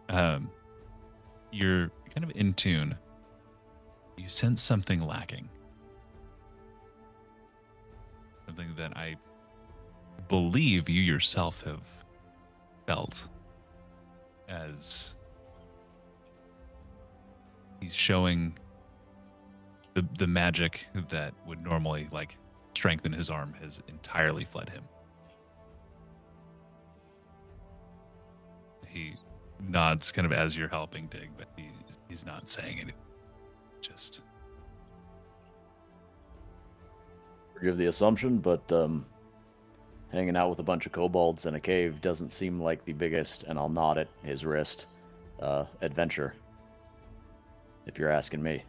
You're kind of in tune. You sense something lacking. Something that I believe you yourself have felt, as he's showing the magic that would normally like strengthen his arm has entirely fled him. He nods kind of as you're helping dig, but he's not saying anything. Just forgive the assumption, but hanging out with a bunch of kobolds in a cave doesn't seem like the biggest, and I'll nod at his wrist, adventure, if you're asking me.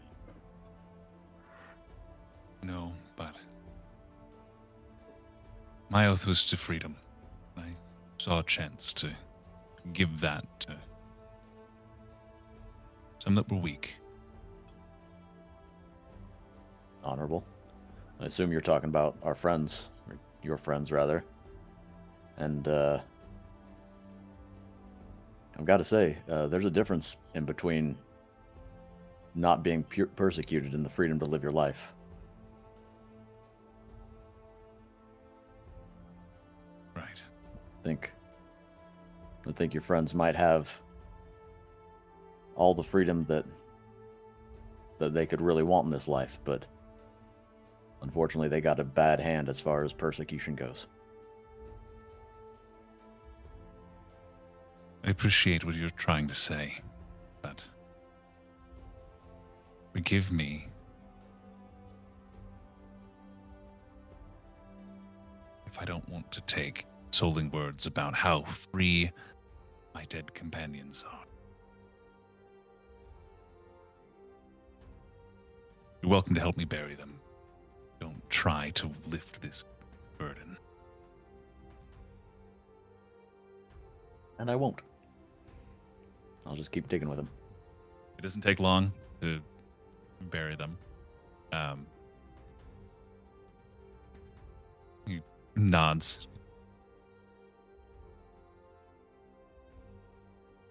No, but my oath was to freedom. I saw a chance to give that to some that were weak. Honorable. I assume you're talking about our friends, or your friends rather. And I've got to say, there's a difference in between not being persecuted and the freedom to live your life. Right. I think your friends might have all the freedom that they could really want in this life, but unfortunately they got a bad hand as far as persecution goes. I appreciate what you're trying to say, but forgive me. If I don't want to take soling words about how free my dead companions are. You're welcome to help me bury them. Don't try to lift this burden. And I won't. I'll just keep digging with them. It doesn't take long to bury them. He nods.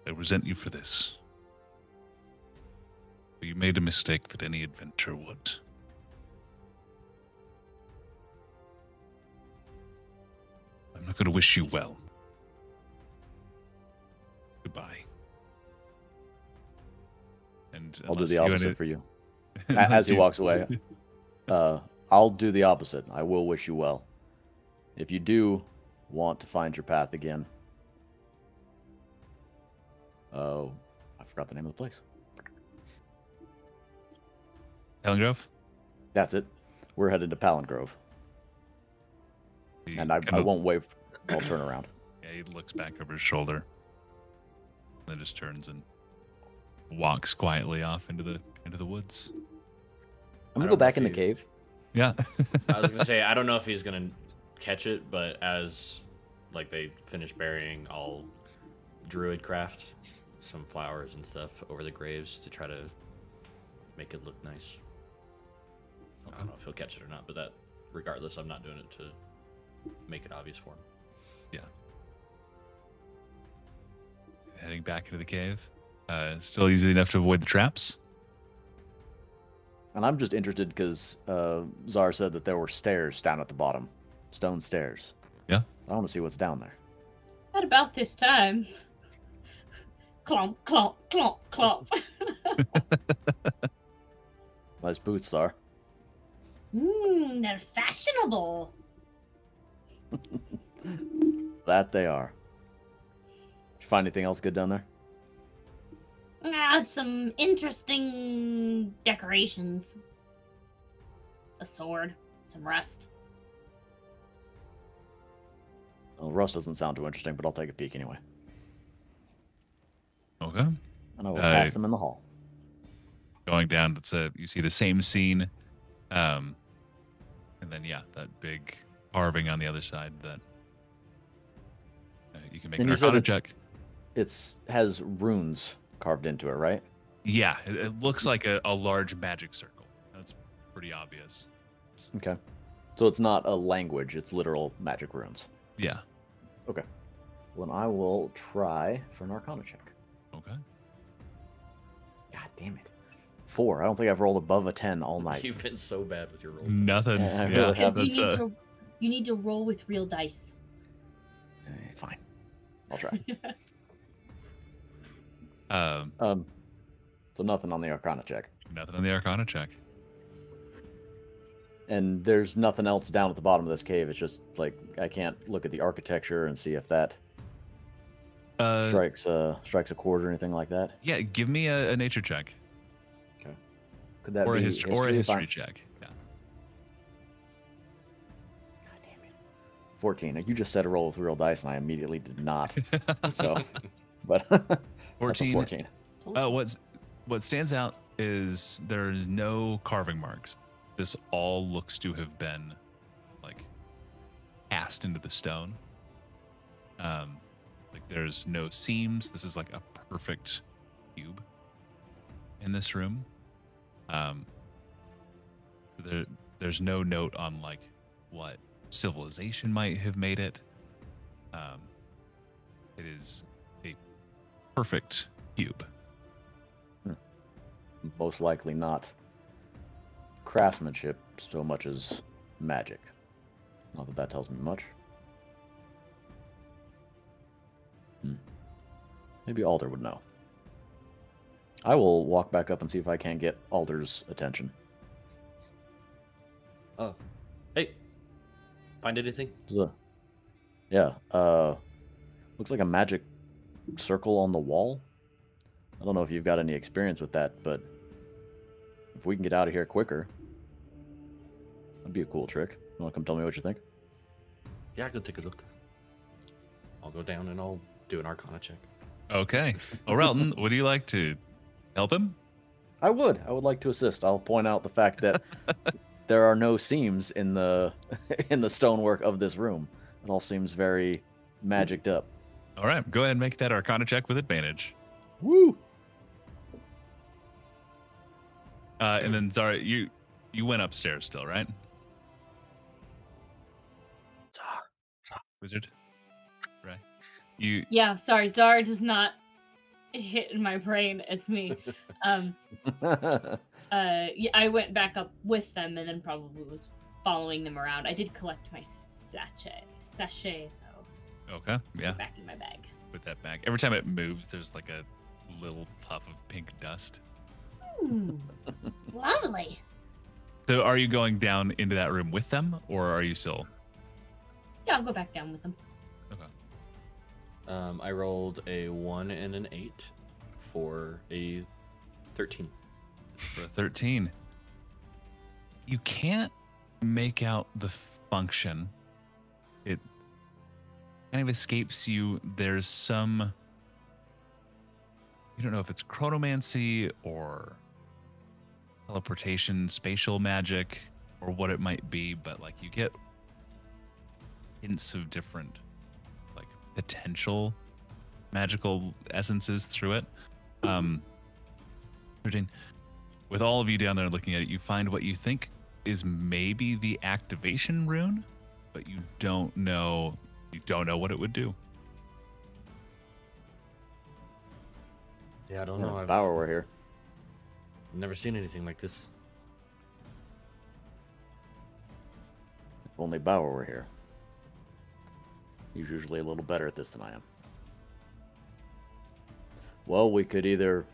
I resent you for this. But you made a mistake that any adventurer would. I'm not going to wish you well. Goodbye. And I'll do the opposite for you. Unless As he walks away, I'll do the opposite. I will wish you well. If you do want to find your path again, oh, I forgot the name of the place. Palingrove? That's it. We're headed to Palingrove. And I won't wave. I'll turn around. Yeah, he looks back over his shoulder. Then just turns and walks quietly off into the woods. I'm gonna go back in the cave. Yeah. I was gonna say I don't know if he's gonna catch it, but as like they finish burying, I'll druid craft some flowers and stuff over the graves to try to make it look nice. I don't know if he'll catch it or not, but that regardless, I'm not doing it to make it obvious for him. Yeah. Heading back into the cave. Still easy enough to avoid the traps. And I'm just interested because Zar said that there were stairs down at the bottom. Stone stairs. Yeah. I want to see what's down there. At about this time. Clomp, clomp, clomp, clomp. Nice boots, Zar. They're fashionable. That they are. Did you find anything else good down there? Some interesting decorations. A sword, some rust. Well, rust doesn't sound too interesting, but I'll take a peek anyway. Okay. And I will pass them in the hall. Going down, you see the same scene. And then, yeah, that big carving on the other side that you can make an Arcana check. It has runes carved into it, right? Yeah, it looks like a large magic circle. That's pretty obvious. Okay. So it's not a language, it's literal magic runes. Yeah. Okay. Well, then I will try for an Arcana check. Okay. God damn it. 4. I don't think I've rolled above a 10 all night. You've been so bad with your rolls. Nothing. Yeah, I Yeah, really Because have. you need to roll with real dice. Fine. I'll try. So nothing on the Arcana check. Nothing on the Arcana check. And there's nothing else down at the bottom of this cave. It's just like I can't look at the architecture and see if that strikes a chord or anything like that. Yeah, give me a nature check. Okay. Could that Or be a history Fine. check. Yeah. God damn it. 14. You just said a roll with real dice, and I immediately did not. So, but 14. 14. What stands out is there's no carving marks. This all looks to have been like cast into the stone. Like there's no seams. This is like a perfect cube in this room. There's no note on like what civilization might have made it. It is a perfect cube. Most likely not craftsmanship so much as magic. Not that that tells me much. Maybe Alder would know. I will walk back up and see if I can get Alder's attention. Oh, hey, find anything? Yeah, looks like a magic circle on the wall. I don't know if you've got any experience with that, but if we can get out of here quicker, that'd be a cool trick. You want to come tell me what you think? Yeah, I could take a look. I'll go down and I'll do an Arcana check. Okay. Orelton, would you like to help him? I would like to assist. I'll point out the fact that there are no seams in the stonework of this room. It all seems very magicked up. All right, go ahead and make that Arcana check with advantage. Woo! And then Zara, you went upstairs still, right? Wizard, right? Yeah, sorry, Zara does not hit in my brain as me. Yeah, I went back up with them and then probably was following them around. I did collect my sachet though. Okay, yeah. Back in my bag. Put that back. Every time it moves, there's like a little puff of pink dust. Lovely. So are you going down into that room with them, or are you still? Yeah, I'll go back down with them. Okay. I rolled a 1 and an 8 for a 13. For a 13. You can't make out the function. It kind of escapes you. There's some, you don't know if it's chronomancy or teleportation, spatial magic, or what it might be, but like you get hints of different like potential magical essences through it. With all of you down there looking at it, you find what you think is maybe the activation rune, but you don't know what it would do. Yeah, I don't know. I've Bauer were here. never seen anything like this. If only Bauer were here. He's usually a little better at this than I am. Well, we could either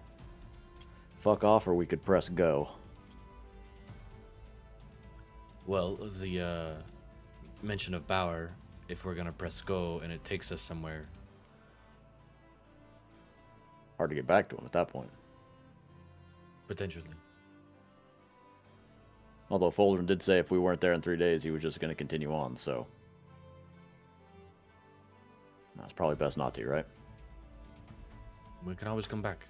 fuck off or we could press go. Well, the mention of Bauer, if we're gonna press go and it takes us somewhere. Hard to get back to him at that point. Potentially. Although Folden did say if we weren't there in 3 days, he was just going to continue on, so... That's probably best not to, right? We can always come back.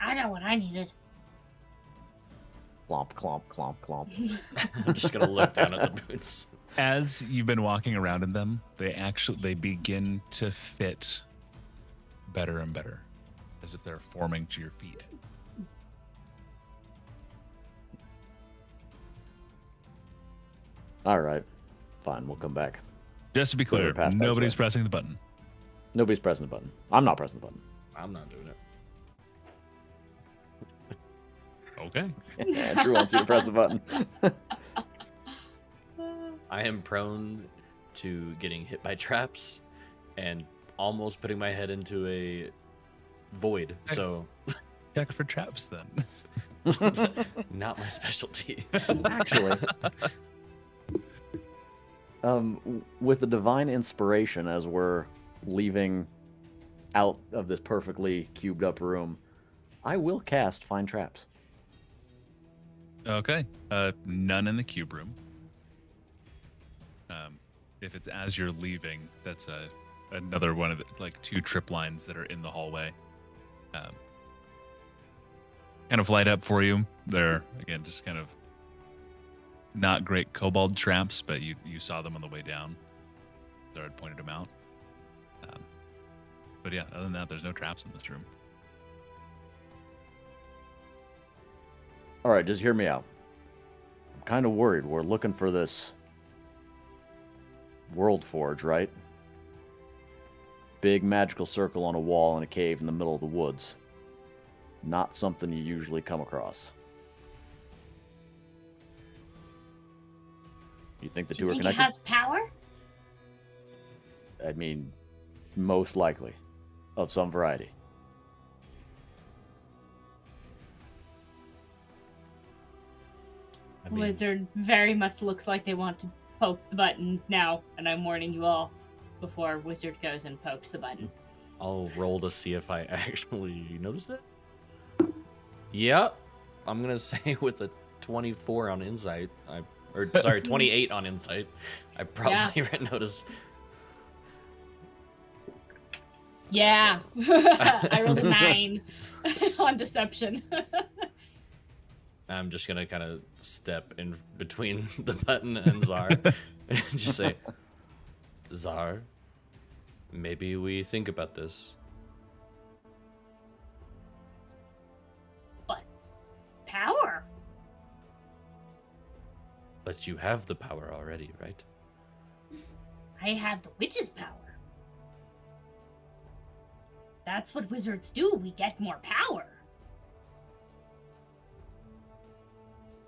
I know what I needed. Clomp, clomp, clomp, clomp. I'm just gonna look down at the boots. As you've been walking around in them, they begin to fit better and better, as if they're forming to your feet. All right. Fine, we'll come back. Just to be clear, Past that nobody's way. pressing the button. Nobody's pressing the button. I'm not pressing the button. I'm not doing it. Okay. Andrew wants you to press the button. I am prone to getting hit by traps and almost putting my head into a void. So Check for traps then. not my specialty. Actually, with the divine inspiration, as we're leaving out of this perfectly cubed up room, I will cast Find Traps. Okay. None in the cube room. If it's as you're leaving, that's another one of the like 2 trip lines that are in the hallway. Kind of light up for you. They're again just kind of not great kobold traps, but you saw them on the way down. So I pointed them out. But yeah, other than that, there's no traps in this room. All right, just hear me out. I'm kind of worried. We're looking for this World Forge, right? Big magical circle on a wall in a cave in the middle of the woods. Not something you usually come across. You think the two are Think connected? it has power? I mean, most likely. Of some variety. I mean, Wizard very much looks like they want to poke the button now, and I'm warning you all before Wizard goes and pokes the button. I'll roll to see if I actually noticed it. Yeah, I'm gonna say with a 24 on insight, or sorry, 28 on insight, I probably noticed. Yeah, I rolled a 9 on deception. I'm just gonna kind of step in between the button and Czar and just say, Czar, maybe we think about this. But power? But you have the power already, right? I have the witch's power. That's what wizards do. We get more power.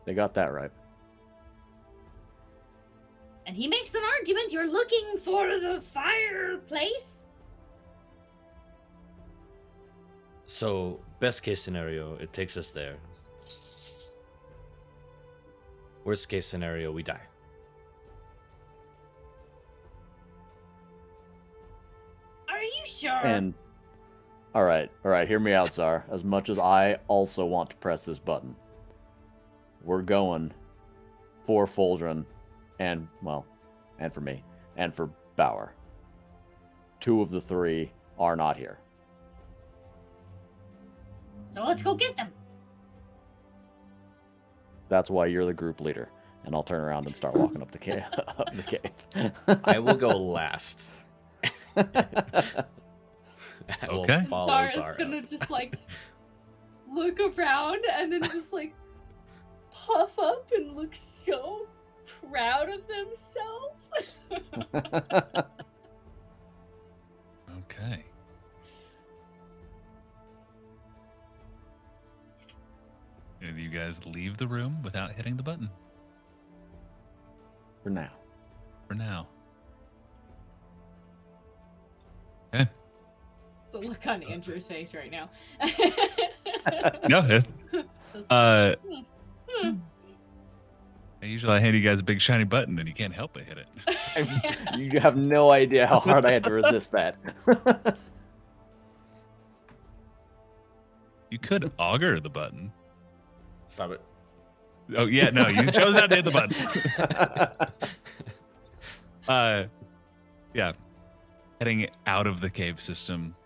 They got that right. And he makes an argument. You're looking for the fireplace? So, best case scenario, it takes us there. Worst case scenario, we die. Are you sure? And all right, hear me out, Czar. As much as I also want to press this button, we're going for Foldren and, well, and for me, and for Bauer. 2 of the 3 are not here. So let's go get them. That's why you're the group leader. And I'll turn around and start walking up the cave. Up the cave. I will go last. I will Okay. follow Zara's Zara. gonna just like look around and then just like puff up and look so proud of themselves. Okay. And you guys leave the room without hitting the button For now. for now. Okay. The look on Andrew's face right now. No, Hmm. usually I hand you guys a big shiny button and you can't help but hit it. You have no idea how hard I had to resist that. You could auger the button. Stop it. Oh yeah, no, you chose not to hit the button. Yeah. Heading out of the cave system.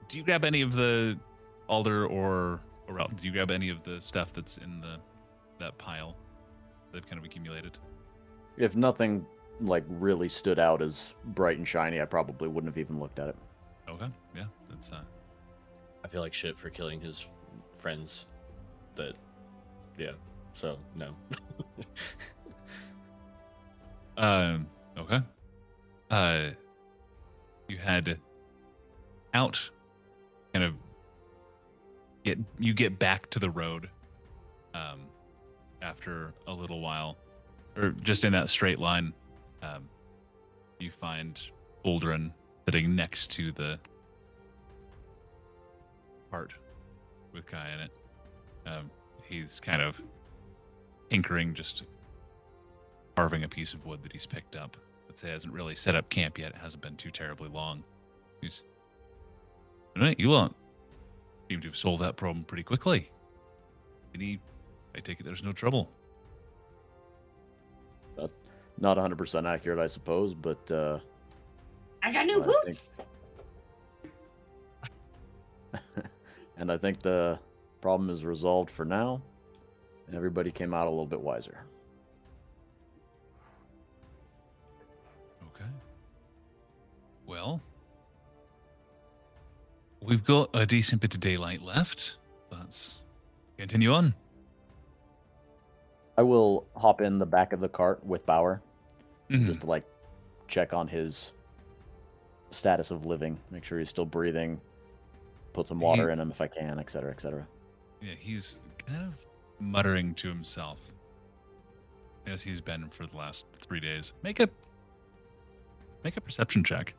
Do you grab any of the alder or do you grab any of the stuff that's in that pile they've kind of accumulated? If nothing like really stood out as bright and shiny, I probably wouldn't have even looked at it. Okay, yeah, that's I feel like shit for killing his friends. Yeah. So no. okay. you head out, kind of get back to the road after a little while, or just in that straight line. You find Uldren sitting next to the cart with Kai in it. He's kind of tinkering, just carving a piece of wood that he's picked up. Let's say hasn't really set up camp yet. It hasn't been too terribly long. You all seem to have solved that problem pretty quickly. I take it there's no trouble. Not 100% accurate, I suppose, but I got new boots. And I think the problem is resolved for now. And everybody came out a little bit wiser. Okay. Well, we've got a decent bit of daylight left. Let's continue on. I will hop in the back of the cart with Bauer, just to check on his status of living, make sure he's still breathing, put some water in him if I can, etc., etc. Yeah, he's kind of muttering to himself, as he's been for the last 3 days. Make a perception check.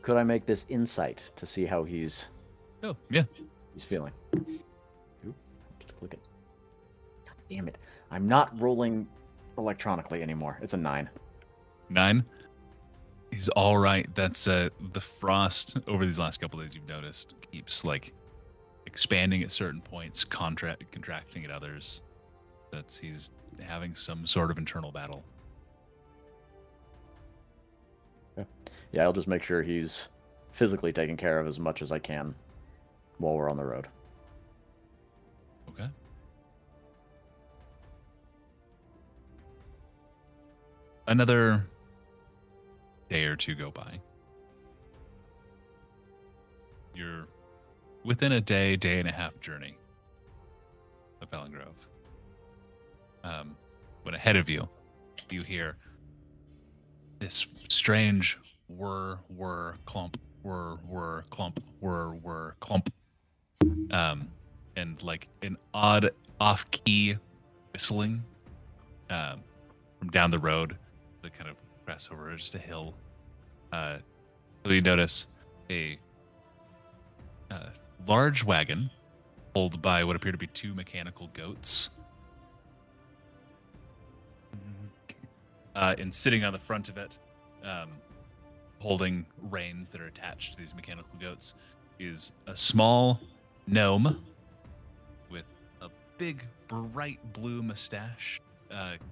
Could I make this insight to see how he's? Oh, yeah. He's feeling. Oop, just click it. God damn it! I'm not rolling electronically anymore. It's a 9. 9. He's all right. That's the frost over these last couple days. You've noticed keeps expanding at certain points, contracting at others. He's having some sort of internal battle. Yeah, I'll just make sure he's physically taken care of as much as I can while we're on the road. Okay. Another day or two go by. You're within a day and a half journey of Palingrove. When ahead of you, you hear this strange whir, clump, whir, clump, whir, clump. And an odd off-key whistling from down the road that kind of press over just a hill. So you notice a large wagon pulled by what appear to be 2 mechanical goats. And sitting on the front of it, holding reins that are attached to these mechanical goats, is a small gnome with a big, bright blue mustache,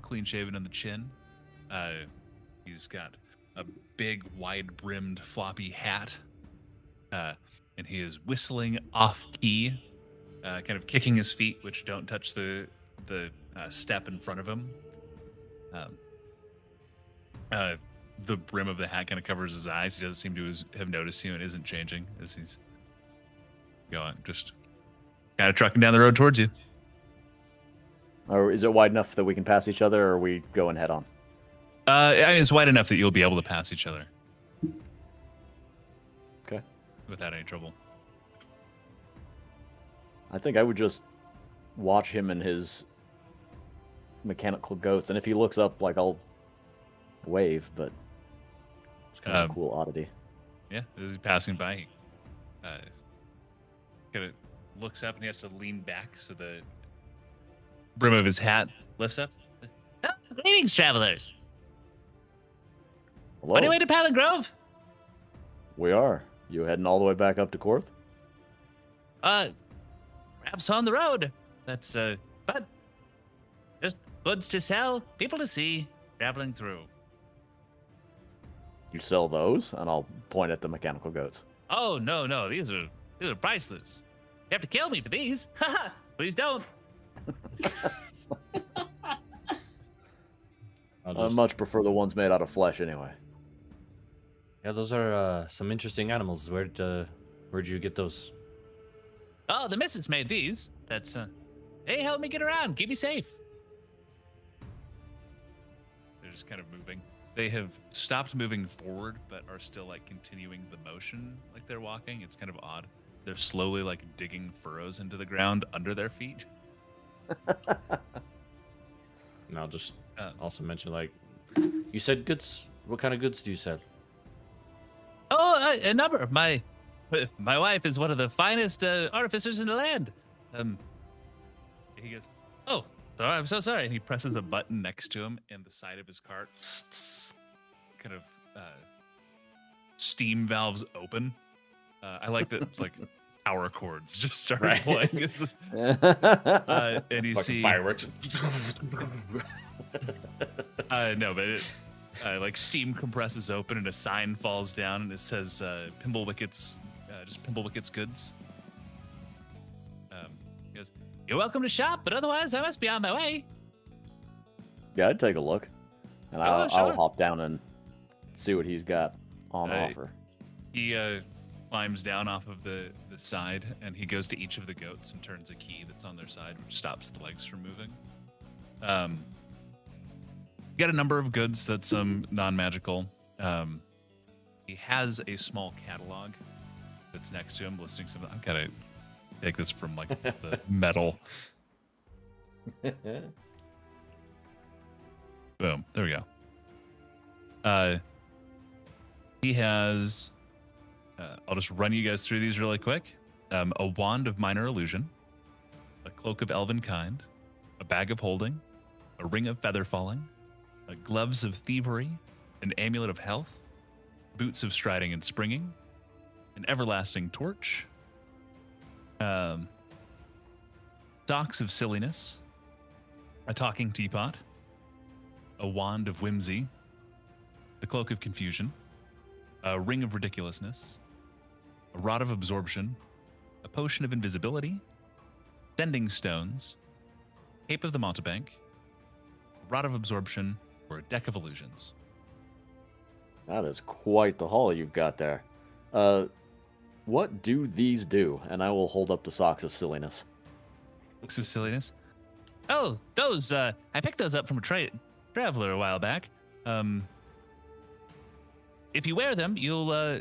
clean shaven on the chin. He's got a big, wide-brimmed, floppy hat, and he is whistling off-key, kind of kicking his feet, which don't touch the step in front of him. The brim of the hat kind of covers his eyes. He doesn't seem to have noticed you and isn't changing as he's going, just kind of trucking down the road towards you. Or is it wide enough that we can pass each other, or are we going head on? It's wide enough that you'll be able to pass each other. Okay. Without any trouble. I think I would just watch him and his mechanical goats, and if he looks up, I'll wave, but it's kind of a cool oddity. Yeah, as he's passing by, he kind of looks up and he has to lean back so the brim of his hat lifts up. Oh, greetings, travelers. Hello. On your way to Palingrove? We are. You heading all the way back up to Korth? Perhaps on the road. That's, but just goods to sell, people to see, traveling through. You sell those? And I'll point at the mechanical goats. Oh, no, these are priceless. You have to kill me for these. Haha, please don't. I much prefer the ones made out of flesh anyway. Yeah, those are some interesting animals. Where'd you get those? Oh, the missus made these. That's, hey, help me get around. Keep me safe. They're just kind of moving. They have stopped moving forward, but are still like continuing the motion like they're walking. It's kind of odd. They're slowly like digging furrows into the ground under their feet. And I'll just also mention, like, you said goods. What kind of goods do you sell? Oh, a number. My wife is one of the finest artificers in the land. He goes, oh, I'm so sorry. And he presses a button next to him, and the side of his cart kind of steam valves open. I like that, like power chords just started playing. And you see fireworks. No, but it like steam compresses open, and a sign falls down, and it says Pimble Wicket's, just Pimble Wicket's goods. He goes, you're welcome to shop, but otherwise I must be on my way. Yeah, I'd take a look, and I'll hop down and see what he's got on offer. He climbs down off of the side, and he goes to each of the goats and turns a key that's on their side, which stops the legs from moving. Got a number of goods that's non-magical. He has a small catalog that's next to him listing some. I've got to take this from like the metal. Boom. There we go. He has. I'll just run you guys through these really quick. A wand of minor illusion, a cloak of elven kind, a bag of holding, a ring of feather falling, gloves of thievery, an amulet of health, boots of striding and springing, an everlasting torch, socks of silliness, a talking teapot, a wand of whimsy, the cloak of confusion, a ring of ridiculousness, a rod of absorption, a potion of invisibility, sending stones, cape of the mountebank, a rod of absorption, or a deck of illusions. That is quite the haul you've got there. What do these do? And I will hold up the socks of silliness. Socks of silliness? Oh, those, I picked those up from a traveler a while back. If you wear them, you'll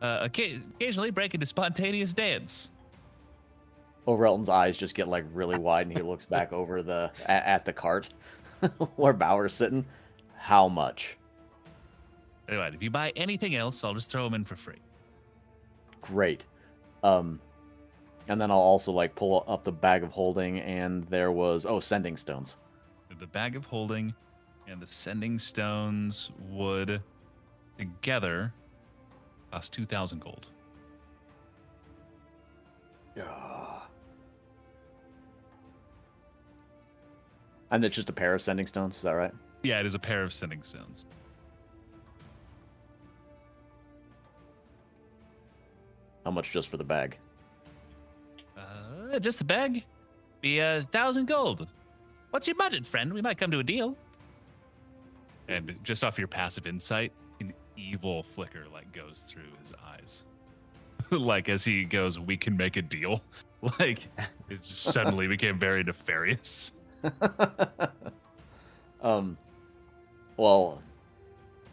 occasionally break into spontaneous dance. Overelton's eyes just get like really wide, and he looks back over at the cart where Bauer's sitting. How much? Anyway, if you buy anything else, I'll just throw them in for free. Great. And then I'll also like pull up the bag of holding, and there was sending stones. The bag of holding and the sending stones would together cost 2,000 gold. Yeah. And it's just a pair of sending stones, is that right? Yeah, it is a pair of sending stones. How much just for the bag? Just the bag? Be 1,000 gold. What's your budget, friend? We might come to a deal. And just off your passive insight, an evil flicker like goes through his eyes. Like as he goes, we can make a deal. Like it just suddenly became very nefarious. Well,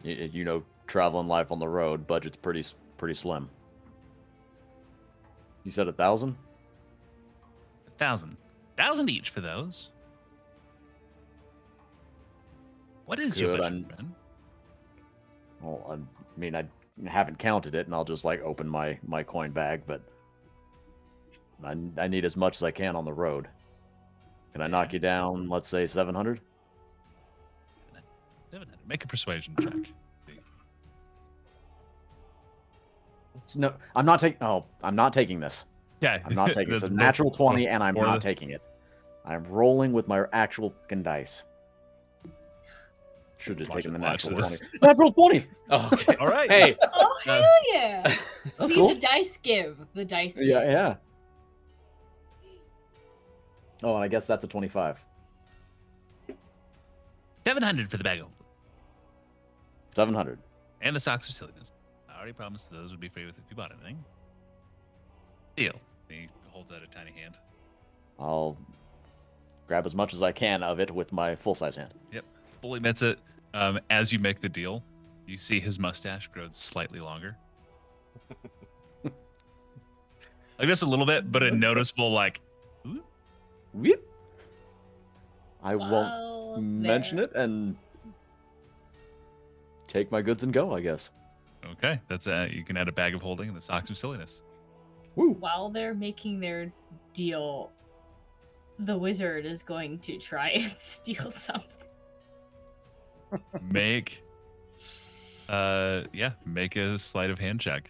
you know, traveling life on the road, budget's pretty slim. You said 1,000? 1,000. 1,000 each for those. What is your budget, friend? Well, I mean, I haven't counted it, and I'll just like open my coin bag, but I need as much as I can on the road. Can I knock you down, let's say 700? 700. Make a persuasion check. No, I'm not taking. Oh, I'm not taking this. Yeah, I'm not taking this. It's a natural 20, and I'm not taking it. I'm rolling with my actual fucking dice. Should have taken the natural 20. Natural 20. Oh, okay. All right. Hey. Oh, hell yeah. That's See, cool. the dice give. The dice give. Yeah. Oh, and I guess that's a 25. 700 for the bag of holding. 700. And the socks of silliness. I already promised those would be free with if you bought anything. Deal. He holds out a tiny hand. I'll grab as much as I can of it with my full-size hand. Yep. fully admits it. As you make the deal, you see his mustache grows slightly longer. Like just a little bit, but a noticeable like. Whoop. I Well, won't mention there. it and take my goods and go, I guess. Okay, that's you can add a bag of holding and the socks of silliness. Woo. While they're making their deal, the wizard is going to try and steal something. Make make a sleight of hand check.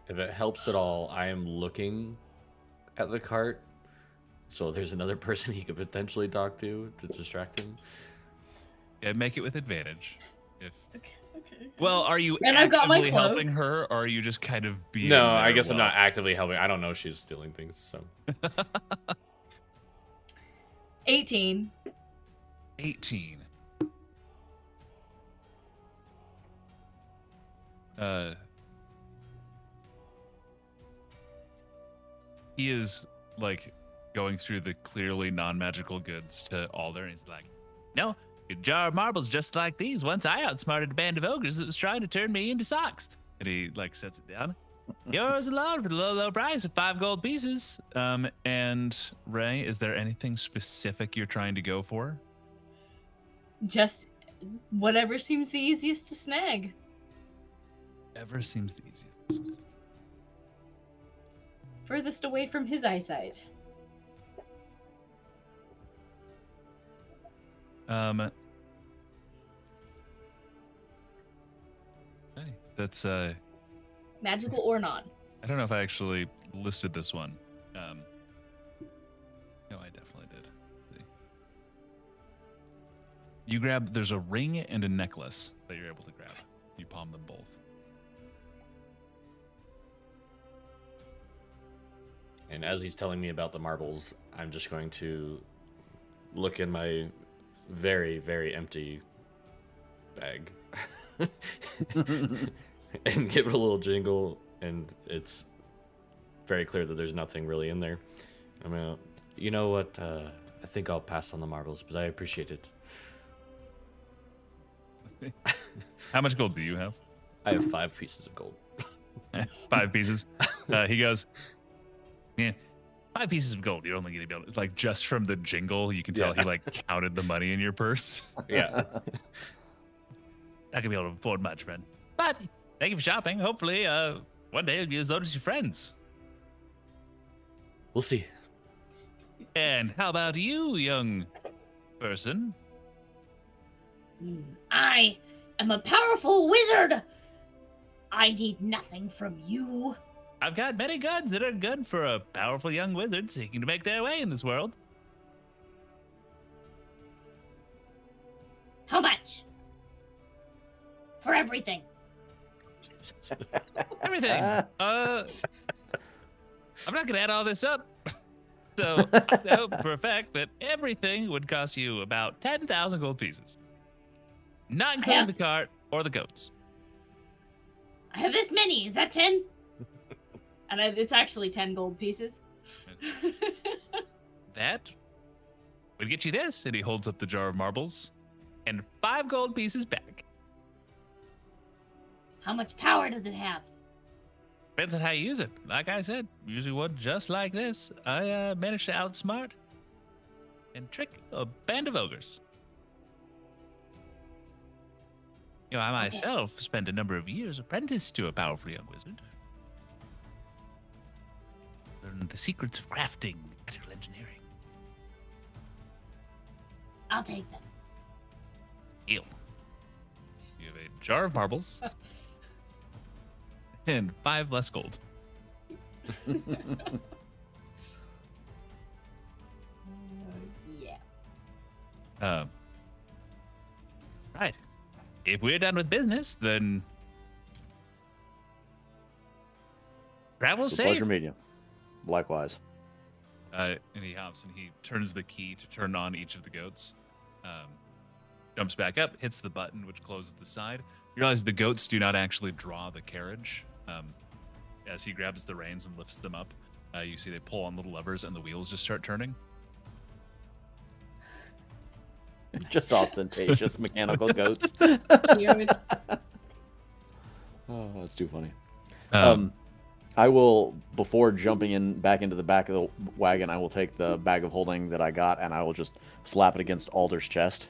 If it helps at all, I am looking at the cart. So there's another person he could potentially talk to distract him. Yeah, make it with advantage. If Okay. well, are you And I've got my actively cloak. helping her, or are you just kind of being? No, I there guess I'm while- not actively helping. I don't know she's stealing things, so 18. 18. He is like going through the clearly non-magical goods to Alder, and he's like, "No, a jar of marbles just like these. Once I outsmarted a band of ogres that was trying to turn me into socks." And he like sets it down. Yours alone for the low price of 5 gold pieces. And Ray, is there anything specific you're trying to go for? Just whatever seems the easiest to snag. Ever seems the easiest. Furthest away from his eyesight. Okay. That's Magical or not. I don't know if I actually listed this one. No, I definitely did. Let's see. You grab, there's a ring and a necklace that you're able to grab. You palm them both. and as he's telling me about the marbles, I'm just going to look in my very, very empty bag and give it a little jingle, and it's very clear that there's nothing really in there. I mean, you know what? I think I'll pass on the marbles, but I appreciate it. How much gold do you have? I have 5 pieces of gold. 5 pieces. He goes, yeah, 5 pieces of gold. You're only going to be able to, like, just from the jingle, you can tell Yeah. he, like, counted the money in your purse. Yeah. Not going to be able to afford much, friend. But thank you for shopping. Hopefully, one day you'll be as low as your friends. We'll see. And how about you, young person? I am a powerful wizard. I need nothing from you. I've got many goods that are good for a powerful young wizard seeking to make their way in this world. How much? For everything. Everything. I'm not gonna add all this up. So I know for a fact that everything would cost you about 10,000 gold pieces. Not including the cart or the goats. I have this many. Is that 10? And it's actually 10 gold pieces. That would get you this. And he holds up the jar of marbles and 5 gold pieces back. How much power does it have? Depends on how you use it. Like I said, usually one just like this. I managed to outsmart and trick a band of ogres. You know, I myself spent a number of years apprenticed to a powerful young wizard. Learned the secrets of crafting, magical engineering. I'll take them. Deal. You have a jar of marbles and 5 less gold. Yeah. Right. If we're done with business, then travel It's a safe. pleasure meeting you. Likewise. And he hops and he turns the key to turn on each of the goats. Jumps back up, hits the button, which closes the side. You realize the goats do not actually draw the carriage. As he grabs the reins and lifts them up, you see they pull on little levers and the wheels just start turning. Just ostentatious mechanical goats. Cute. Oh, that's too funny. Um, I will, before jumping in back into the back of the wagon, I will take the bag of holding that I got, and I will just slap it against Alder's chest.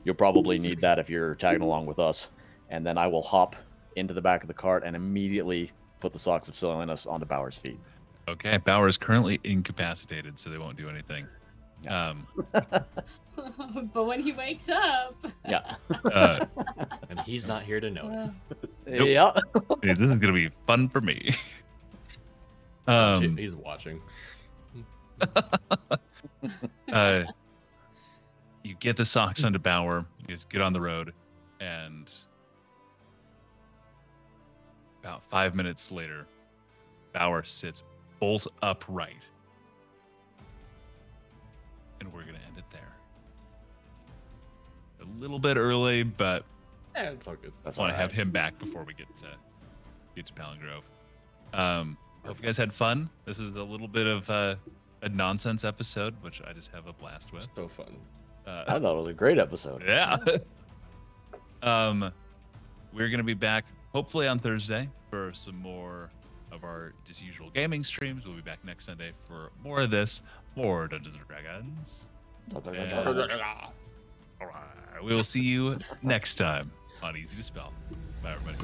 You'll probably need that if you're tagging along with us. And then I will hop into the back of the cart and immediately put the Socks of Silliness onto Bauer's feet. okay, Bauer is currently incapacitated, so they won't do anything. Yeah. But when he wakes up, Yeah. And he's not here to know it. Nope. Yeah. Hey, this is gonna be fun for me. He's watching. You get the socks onto Bauer. You guys get on the road, and about 5 minutes later, Bauer sits bolt upright, and we're gonna end it there. A little bit early, but Yeah, it's all good. I want to have him back before we get to Palingrove. Hope you guys had fun. This is a little bit of a nonsense episode, which I just have a blast with. So fun. I thought it was a great episode. Yeah. We're gonna be back hopefully on Thursday for some more of our just usual gaming streams. We'll be back next Sunday for more of this, more Dungeons and Dragons. All right. We will see you next time on Easy Dispel. Bye, everybody.